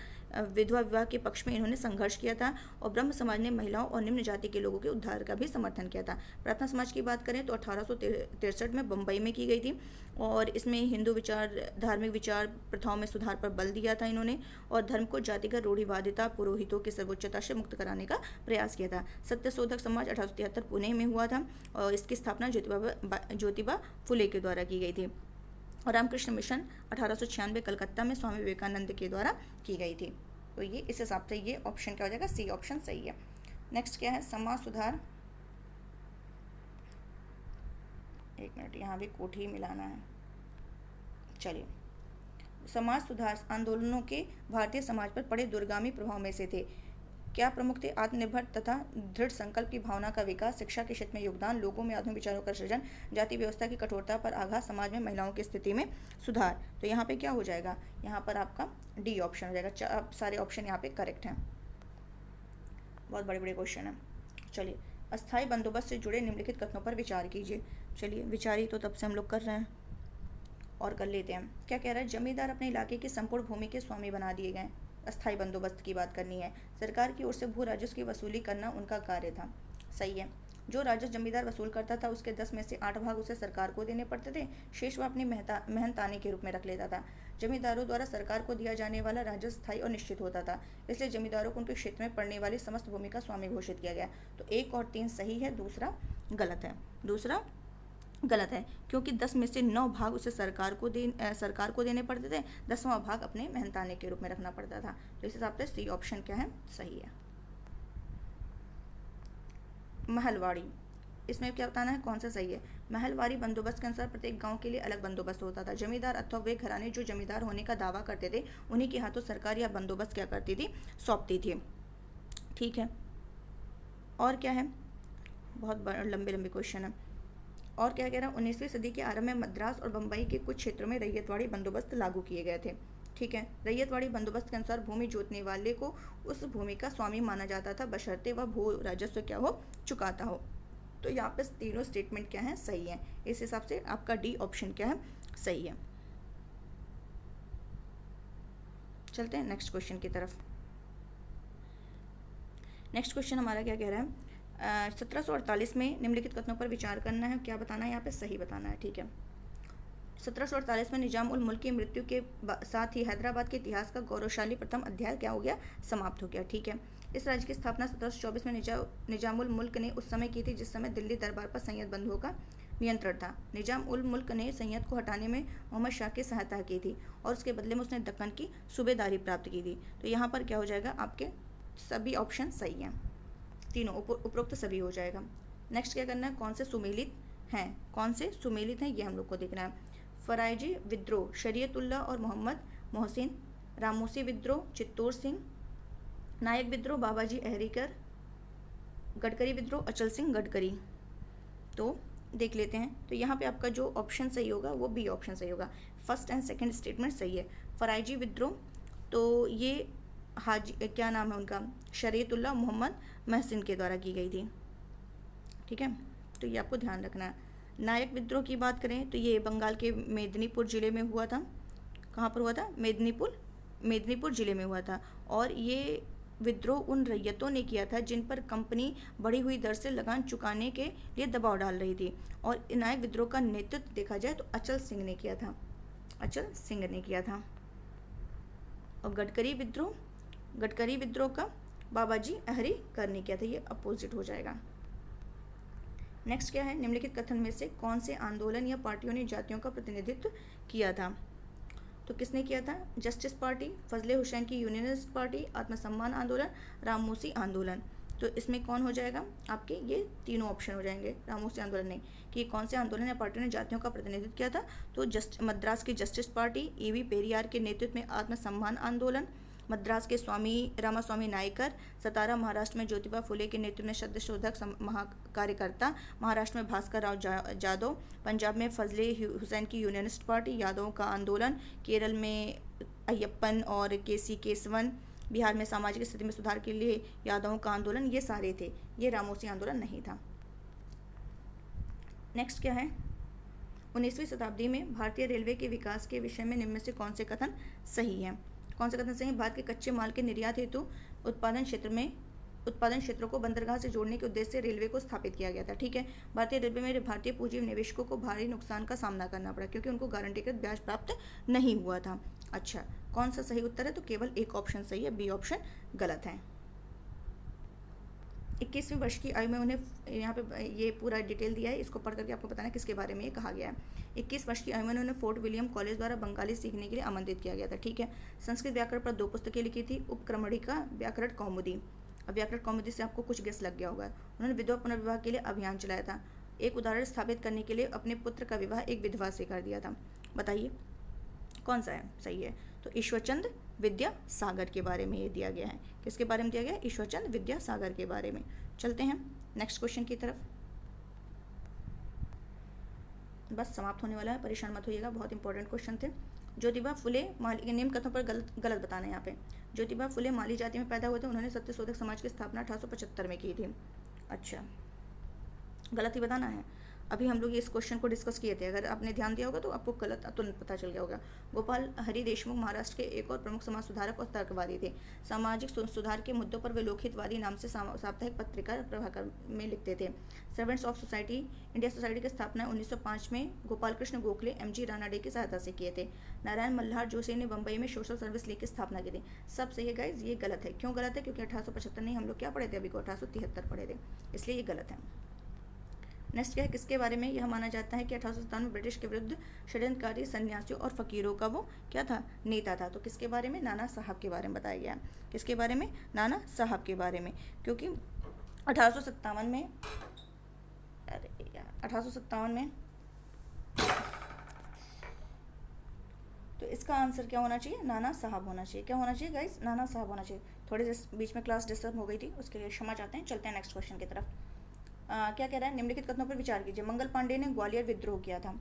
विधवा विवाह के पक्ष में इन्होंने संघर्ष किया था। और ब्रह्म समाज ने महिलाओं और निम्न जाति के लोगों के उद्धार का भी समर्थन किया था। प्रार्थना समाज की बात करें तो 1863 में बम्बई में की गई थी और इसमें हिंदू विचार, धार्मिक विचार, प्रथाओं में सुधार पर बल दिया था इन्होंने और धर्म को जातिगत रूढ़िवादिता, पुरोहितों की सर्वोच्चता से मुक्त कराने का प्रयास किया था। सत्यशोधक समाज 1873 पुणे में हुआ था और इसकी स्थापना ज्योतिबा फुले के द्वारा की गई थी। और रामकृष्ण मिशन 1896 कलकत्ता में स्वामी विवेकानंद के द्वारा की गई थी। तो ये इस हिसाब से ये ऑप्शन क्या हो जाएगा? सी ऑप्शन सही है। नेक्स्ट क्या है? समाज सुधार। एक मिनट, यहाँ भी कोठी मिलाना है। चलिए, समाज सुधार आंदोलनों के भारतीय समाज पर पड़े दूरगामी प्रभाव में से थे। क्या प्रमुख थे? आत्मनिर्भर तथा दृढ़ संकल्प की भावना का विकास, शिक्षा के क्षेत्र में योगदान, लोगों में आधुनिक विचारों का सृजन, जाति व्यवस्था की कठोरता पर आघात, समाज में महिलाओं की स्थिति में सुधार। तो यहाँ पे क्या हो जाएगा? यहाँ पर आपका डी ऑप्शन हो जाएगा। सारे ऑप्शन यहाँ पे करेक्ट हैं। बहुत बड़े बड़े क्वेश्चन हैं। चलिए, अस्थायी बंदोबस्त से जुड़े निम्नलिखित कथनों पर विचार कीजिए। चलिए, विचार ही तो तब से हम लोग कर रहे हैं और कर लेते हैं। क्या कह रहा है? जमींदार अपने इलाके की संपूर्ण भूमि के स्वामी बना दिए गए। अस्थायी बंदोबस्त की बात करनी है। सरकार की ओर से भू राजस्व की वसूली करना उनका कार्य था। सही है। जो राजस्व जमींदार वसूल करता था उसके 10 में से 8 भाग उसे सरकार को देने पड़ते थे, शेष वह अपनी मेहनताने के रूप में रख लेता था। जमींदारों द्वारा सरकार को दिया जाने वाला राजस्व स्थायी और निश्चित होता था, इसलिए जमींदारों को उनके क्षेत्र में पड़ने वाली समस्त भूमि का स्वामी घोषित किया गया। तो 1 और 3 सही है, दूसरा गलत है। दूसरा गलत है क्योंकि 10 में से 9 भाग उसे सरकार को देने पड़ते थे, 10वां भाग अपने मेहनताने के रूप में रखना पड़ता था। तो इस हिसाब से सी ऑप्शन क्या है? सही है। महलवाड़ी, इसमें क्या बताना है? कौन सा सही है? महलवाड़ी बंदोबस्त के अनुसार प्रत्येक गांव के लिए अलग बंदोबस्त होता था। जमींदार अथवा वे घराने जो जमींदार होने का दावा करते थे उन्हीं के हाथों सरकार या बंदोबस्त क्या करती थी? सौंपती थी। ठीक है। और क्या है? बहुत लंबे क्वेश्चन है। और क्या कह रहा है? 19वीं सदी के आरंभ में मद्रास और बम्बई के कुछ क्षेत्रों में रैयतवाड़ी बंदोबस्त लागू किए गए थे। ठीक है। रैयतवाड़ी बंदोबस्त के अनुसार भूमि जोतने वाले को उस भूमि का स्वामी माना जाता था, बशर्ते वह भू राजस्व क्या हो? चुकाता हो। तो यहाँ पे तीनों स्टेटमेंट क्या है? सही है। इस हिसाब से आपका डी ऑप्शन क्या है? सही है। चलते हैं नेक्स्ट क्वेश्चन की तरफ। नेक्स्ट क्वेश्चन हमारा क्या कह रहा है? 1748 में निम्नलिखित कथनों पर विचार करना है। क्या बताना है? यहाँ पे सही बताना है। ठीक है। 1748 में निजाम उल मुल्क की मृत्यु के साथ ही हैदराबाद के इतिहास का गौरवशाली प्रथम अध्याय क्या हो गया? समाप्त हो गया। ठीक है। इस राज्य की स्थापना 1724 में निजाम उल मुल्क ने उस समय की थी जिस समय दिल्ली दरबार पर सैयद बंधुओं का नियंत्रण था। निजाम उल मुल्क ने सैयद को हटाने में मोहम्मद शाह की सहायता की थी और उसके बदले में उसने दक्कन की सूबेदारी प्राप्त की थी। तो यहाँ पर क्या हो जाएगा, आपके सभी ऑप्शन सही हैं, तीनों उपरोक्त सभी हो जाएगा। नेक्स्ट क्या करना है, कौन से सुमेलित हैं, कौन से सुमेलित हैं ये हम लोग को देखना है। फराइजी विद्रोह शरीयतुल्लाह और मोहम्मद मोहसिन, रामोसी विद्रोह चित्तौड़ सिंह, नायक विद्रोह बाबाजी अहरीकर, गडकरी विद्रोह अचल सिंह गडकरी। तो देख लेते हैं। तो यहाँ पे आपका जो ऑप्शन सही होगा वो बी ऑप्शन सही होगा, फर्स्ट एंड सेकंड स्टेटमेंट सही है। फराइजी विद्रोह तो ये हाजी क्या नाम है उनका, शरीयतुल्लाह मोहम्मद महसिन के द्वारा की गई थी, ठीक है, तो ये आपको ध्यान रखना है। नायक विद्रोह की बात करें तो ये बंगाल के मेदिनीपुर ज़िले में हुआ था। कहाँ पर हुआ था, मेदिनीपुर ज़िले में हुआ था। और ये विद्रोह उन रैयतों ने किया था जिन पर कंपनी बढ़ी हुई दर से लगान चुकाने के लिए दबाव डाल रही थी। और नायक विद्रोह का नेतृत्व देखा जाए तो अचल सिंह ने किया था, अचल सिंह ने किया था। और गडकरी विद्रोह का बाबाजी अहरीकर ने किया था, ये अपोजिट हो जाएगा। नेक्स्ट क्या है, निम्नलिखित कथन में से कौन से आंदोलन या पार्टियों ने जातियों का प्रतिनिधित्व किया था। तो किसने किया था, जस्टिस पार्टी, फजले हुसैन की यूनियनिस्ट पार्टी, आत्मसम्मान आंदोलन, राममोसी आंदोलन। तो इसमें कौन हो जाएगा, आपके ये तीनों ऑप्शन हो जाएंगे। राममोसी आंदोलन नहीं, कि कौन से आंदोलन या पार्टियों ने जातियों का प्रतिनिधित्व किया था। तो मद्रास की जस्टिस पार्टी, ईवी पेरियार के नेतृत्व में आत्मसम्मान आंदोलन, मद्रास के रामास्वामी नायकर, सतारा महाराष्ट्र में ज्योतिबा फुले के नेतृत्व में सत्यशोधक कार्यकर्ता, महाराष्ट्र में भास्कर राव जादव, पंजाब में फजले हुसैन की यूनियनिस्ट पार्टी, यादवों का आंदोलन, केरल में अय्यप्पन और केसी केसवन, बिहार में सामाजिक स्थिति में सुधार के लिए यादवों का आंदोलन, ये सारे थे। ये रामोसी आंदोलन नहीं था। नेक्स्ट क्या है, 19वीं शताब्दी में भारतीय रेलवे के विकास के विषय में निम्न में से कौन से कथन सही हैं। कौन से कथन सही है, भारत के कच्चे माल के निर्यात हेतु उत्पादन क्षेत्रों को बंदरगाह से जोड़ने के उद्देश्य से रेलवे को स्थापित किया गया था, ठीक है। भारतीय रेलवे में भारतीय पूंजी निवेशकों को भारी नुकसान का सामना करना पड़ा क्योंकि उनको गारंटीकृत ब्याज प्राप्त नहीं हुआ था। अच्छा, कौन सा सही उत्तर है, तो केवल एक ऑप्शन सही है, बी ऑप्शन गलत है। 21वीं वर्ष की आयु में उन्हें, यहाँ पे ये पूरा डिटेल दिया है, इसको पढ़ करके आपको बताना किसके बारे में ये कहा गया है। 21 वर्ष की आयु में उन्हें फोर्ट विलियम कॉलेज द्वारा बंगाली सीखने के लिए आमंत्रित किया गया था, ठीक है। संस्कृत व्याकरण पर 2 पुस्तकें लिखी थी, उपक्रमणिका, व्याकरण कौमुदी। अब व्याकरण कौमुदी से आपको कुछ गेस लग गया होगा। उन्होंने विधवा पुनर्विवाह के लिए अभियान चलाया था। एक उदाहरण स्थापित करने के लिए अपने पुत्र का विवाह एक विधवा से कर दिया था। बताइए कौन सा है सही है। तो ईश्वरचंद विद्यासागर के बारे में ये दिया गया है। किसके बारे में दिया गया है, ईश्वरचंद विद्यासागर के बारे में। चलते हैं नेक्स्ट क्वेश्चन की तरफ। बस समाप्त होने वाला है, परेशान मत होइएगा, बहुत इंपॉर्टेंट क्वेश्चन थे। ज्योतिबा फुले माली, निम्न कथनों पर गलत बताना है यहाँ पे। ज्योतिबा फुले माली जाति में पैदा हुए थे, उन्होंने सत्यशोधक समाज की स्थापना 1875 में की थी। अच्छा, गलत ही बताना है। अभी हम लोग इस क्वेश्चन को डिस्कस किए थे, अगर आपने ध्यान दिया होगा तो आपको गलत तुरंत पता चल गया होगा। गोपाल हरि देशमुख महाराष्ट्र के एक और प्रमुख समाज सुधारक और तर्कवादी थे। सामाजिक सुधार के मुद्दों पर वे लोकहितवादी नाम से साप्ताहिक पत्रिका प्रभाकर में लिखते थे। Servants of society India society की स्थापना 1905 में गोपाल कृष्ण गोखले, MG रानाडे की सहायता से किए थे। नारायण मल्हार जोशी ने बम्बई में सोशल सर्विस लीग की स्थापना की थी। सब सही है गाइज, ये गलत है। क्यों गलत है, क्योंकि 1875 नहीं, हम लोग क्या पढ़े थे अभी को, 1873 पढ़े थे, इसलिए ये गलत है। नेक्स्ट क्या है, किसके बारे में यह माना जाता है कि 1857 में ब्रिटिश के विरुद्ध षड्यंत्रकारी सन्यासियों और फकीरों का वो क्या था, नेता था। तो किसके बारे में, नाना साहब के बारे में बताया गया है। किसके बारे में, नाना साहब के बारे में, क्योंकि 1857 में, अरे यार 1857 में, तो इसका आंसर क्या होना चाहिए, नाना साहब होना चाहिए। क्या होना चाहिए गाइस, नाना साहब होना चाहिए। थोड़े बीच में क्लास डिस्टर्ब हो गई थी, उसके लिए क्षमा चाहते हैं। चलते हैं नेक्स्ट क्वेश्चन की तरफ। क्या कह रहा है, निम्नलिखित कथनों पर विचार कीजिए। मंगल पांडे ने ग्वालियर विद्रोह किया था,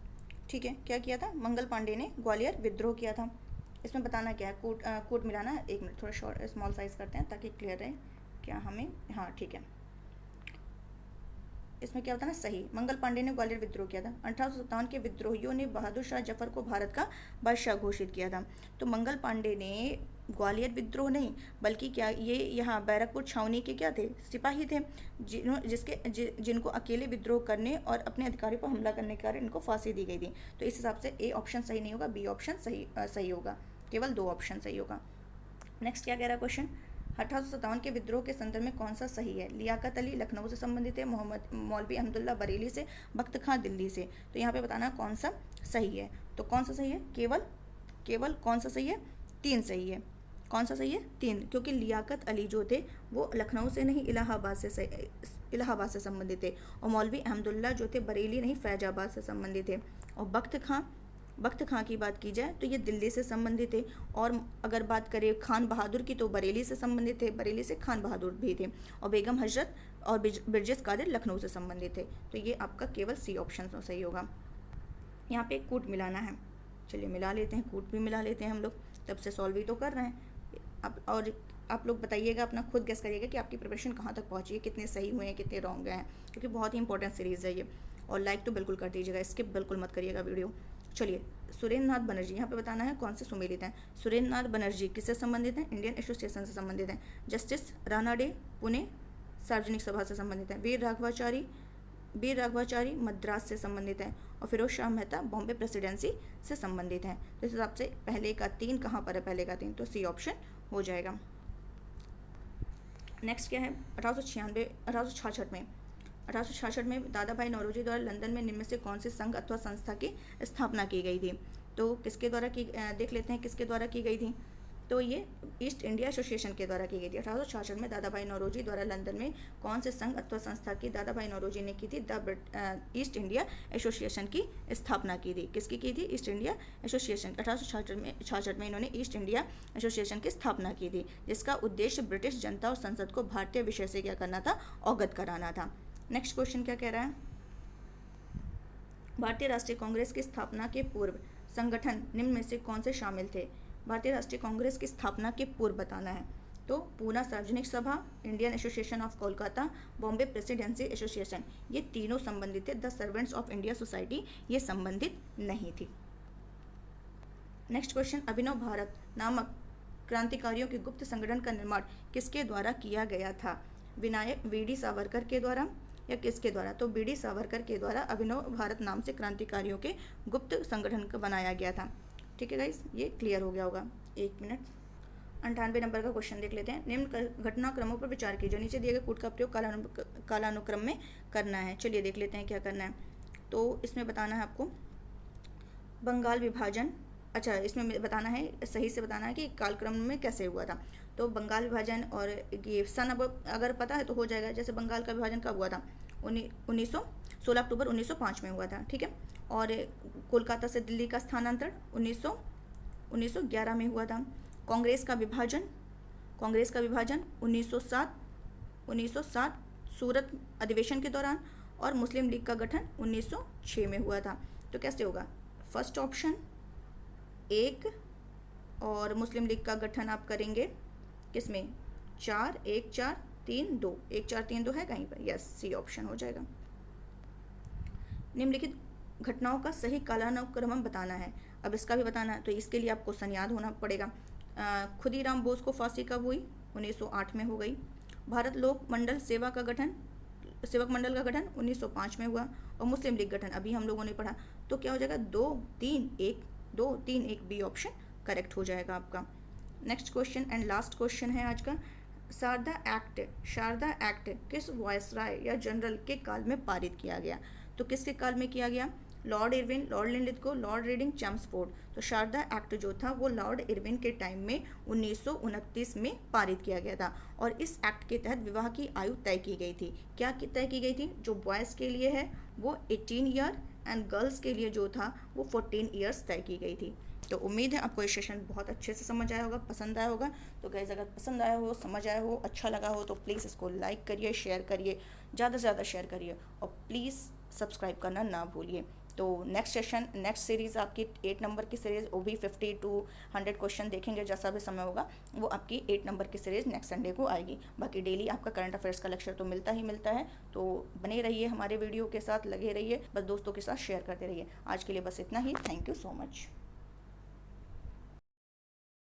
ठीक है। क्या किया था, मंगल पांडे ने ग्वालियर विद्रोह किया था। इसमें बताना क्या है, कोट मिलाना। एक मिनट, थोड़ा शॉर्ट स्मॉल साइज करते हैं ताकि क्लियर रहे क्या हमें। हाँ ठीक है, इसमें क्या होता है ना, सही। मंगल पांडे ने ग्वालियर विद्रोह किया था। 1857 के विद्रोहियों ने बहादुर शाह जफर को भारत का बादशाह घोषित किया था। तो मंगल पांडे ने ग्वालियर विद्रोह नहीं, बल्कि क्या, ये यहाँ बैरकपुर छावनी के क्या थे, सिपाही थे, जिनको अकेले विद्रोह करने और अपने अधिकारियों पर हमला करने के कारण इनको फांसी दी गई थी। तो इस हिसाब से ए ऑप्शन सही नहीं होगा, बी ऑप्शन सही होगा। केवल 2 ऑप्शन सही होगा। नेक्स्ट क्या कह रहा है क्वेश्चन, 1857 के विद्रोह के संदर्भ में कौन सा सही है? लियाकत अली लखनऊ से संबंधित है, मोहम्मद मौलवी अहमदुल्ला बरेली से, बख्त खां दिल्ली से। तो यहाँ पे बताना कौन सा सही है। तो कौन सा सही है? केवल कौन सा सही है? 3 सही है। कौन सा सही है? 3, क्योंकि लियाकत अली जो थे वो लखनऊ से नहीं इलाहाबाद से संबंधित थे, और मौलवी अहमदुल्ला जो थे बरेली नहीं फैजाबाद से संबंधित थे, और बख्त खां की बात की जाए तो ये दिल्ली से संबंधित थे, और अगर बात करें खान बहादुर की तो बरेली से संबंधित थे, बरेली से खान बहादुर भी थे, और बेगम हजरत और बिरजेस कादिर लखनऊ से संबंधित थे। तो ये आपका केवल सी ऑप्शन सही होगा। यहाँ पे कूट मिलाना है, चलिए मिला लेते हैं, कूट भी मिला लेते हैं हम लोग, तब से सॉल्व ही तो कर रहे हैं। और आप लोग बताइएगा, अपना खुद गेस करिएगा कि आपकी प्रिपरेशन कहाँ तक पहुँची है, कितने सही हुए हैं, कितने रॉन्ग गए हैं, क्योंकि बहुत ही इंपॉर्टेंट सीरीज़ है ये। और लाइक तो बिल्कुल कर दीजिएगा, स्किप बिल्कुल मत करिएगा वीडियो। चलिए, सुरेंद्र नाथ बनर्जी, यहाँ पे बताना है कौन से सुमेलित हैं। सुरेंद्र नाथ बनर्जी किससे संबंधित हैं? इंडियन एसोसिएशन से संबंधित हैं। जस्टिस रानाडे पुणे सार्वजनिक सभा से संबंधित हैं। वीर राघवाचारी मद्रास से संबंधित हैं, और फिरोज शाह मेहता बॉम्बे प्रेसिडेंसी से संबंधित हैं। तो इस हिसाब से पहले का 3 कहाँ पर है? पहले का 3, तो सी ऑप्शन हो जाएगा। नेक्स्ट क्या है? 1866 में दादा भाई नौरोजी द्वारा लंदन में निम्न में से कौन से संघ अथवा संस्था की स्थापना की गई थी? तो किसके द्वारा की देख लेते हैं किसके द्वारा की गई थी। तो ये ईस्ट इंडिया एसोसिएशन के द्वारा की गई थी। 1866 में दादा भाई नौरोजी द्वारा लंदन में कौन से संघ अथवा संस्था की दादा भाई नौरोजी ने की थी? ईस्ट इंडिया एसोसिएशन की स्थापना की थी। किसकी की थी? East India association. 1866 में इन्होंने ईस्ट इंडिया एसोसिएशन की स्थापना की थी, जिसका उद्देश्य ब्रिटिश जनता और संसद को भारतीय विषय से क्या करना था? अवगत कराना था। नेक्स्ट क्वेश्चन क्या कह रहा है? भारतीय राष्ट्रीय कांग्रेस की स्थापना के पूर्व संगठन निम्न में से कौन से शामिल थे? भारतीय राष्ट्रीय कांग्रेस की स्थापना के पूर्व बताना है। तो पूना सार्वजनिक सभा, Indian association of Kolkata, Bombay presidency association, ये तीनों संबंधित थे। The servants of India society ये संबंधित नहीं थी। नेक्स्ट क्वेश्चन, अभिनव भारत नामक क्रांतिकारियों के गुप्त संगठन का निर्माण किसके द्वारा किया गया था? विनायक वी.डी. सावरकर के द्वारा या किसके द्वारा? तो वी.डी. सावरकर के द्वारा अभिनव भारत नाम से क्रांतिकारियों के गुप्त संगठन का बनाया गया था। ठीक है गाइस, ये क्लियर हो गया होगा। 1 मिनट। 98 नंबर का क्वेश्चन देख लेते हैं। निम्न घटनाक्रमों पर विचार कीजिए। नीचे दिए गए कूट का प्रयोग कालानुक्रम में करना है। चलिए देख लेते हैं क्या करना है। तो इसमें बताना है आपको बंगाल विभाजन। अच्छा, इसमें बताना है, सही से बताना है कि कालक्रम में कैसे हुआ था। तो बंगाल विभाजन और ये सन अब अगर पता है तो हो जाएगा। जैसे बंगाल का विभाजन कब हुआ था? 16 अक्टूबर 1905 में हुआ था। ठीक है। और कोलकाता से दिल्ली का स्थानांतरण 1911 में हुआ था। कांग्रेस का विभाजन 1907 सूरत अधिवेशन के दौरान, और मुस्लिम लीग का गठन 1906 में हुआ था। तो कैसे होगा? फर्स्ट ऑप्शन 1, और मुस्लिम लीग का गठन आप करेंगे किसमें? 4, 1, 4, 3, 2, 1, 4, 3, 2 है कहीं पर? यस, सी ऑप्शन हो जाएगा। निम्नलिखित घटनाओं का सही कालानुक्रम बताना है। अब इसका भी बताना है, तो इसके लिए आपको क्वेश्चन याद होना पड़ेगा। खुदीराम बोस को फांसी कब हुई? 1908 में हो गई। भारत लोक मंडल सेवक मंडल का गठन 1905 में हुआ, और मुस्लिम लीग गठन अभी हम लोगों ने पढ़ा। तो क्या हो जाएगा? 2, 3, 1 बी ऑप्शन करेक्ट हो जाएगा आपका। Next question and last question है आज का। शारदा एक्ट किस वायसराय या जनरल के काल में पारित किया गया? तो किसके काल में किया गया? Lord Irwin, Lord Linlithgow, Lord reading, Chelmsford. तो शारदा एक्ट जो था वो लॉर्ड इरविन के टाइम में 1929 में पारित किया गया था, और इस एक्ट के तहत विवाह की आयु तय की गई थी। क्या तय की गई थी? जो बॉयज़ के लिए है वो 18 ईयर, एंड गर्ल्स के लिए जो था वो 14 ईयर्स तय की गई थी। तो उम्मीद है आपको ये सेशन बहुत अच्छे से समझ आया होगा, पसंद आया होगा। तो गाइस, अगर पसंद आया हो, समझ आया हो, अच्छा लगा हो, तो प्लीज़ इसको लाइक करिए, शेयर करिए, ज़्यादा से ज़्यादा शेयर करिए, और प्लीज़ सब्सक्राइब करना ना भूलिए। तो नेक्स्ट सीरीज़ आपकी 8 नंबर की सीरीज़, वो भी 50 to 100 क्वेश्चन देखेंगे, जैसा भी समय होगा वो आपकी 8 नंबर की सीरीज़ नेक्स्ट संडे को आएगी। बाकी डेली आपका करंट अफेयर्स का लेक्चर तो मिलता है। तो बने रहिए हमारे वीडियो के साथ, लगे रहिए, बस दोस्तों के साथ शेयर करते रहिए। आज के लिए बस इतना ही। Thank you so much.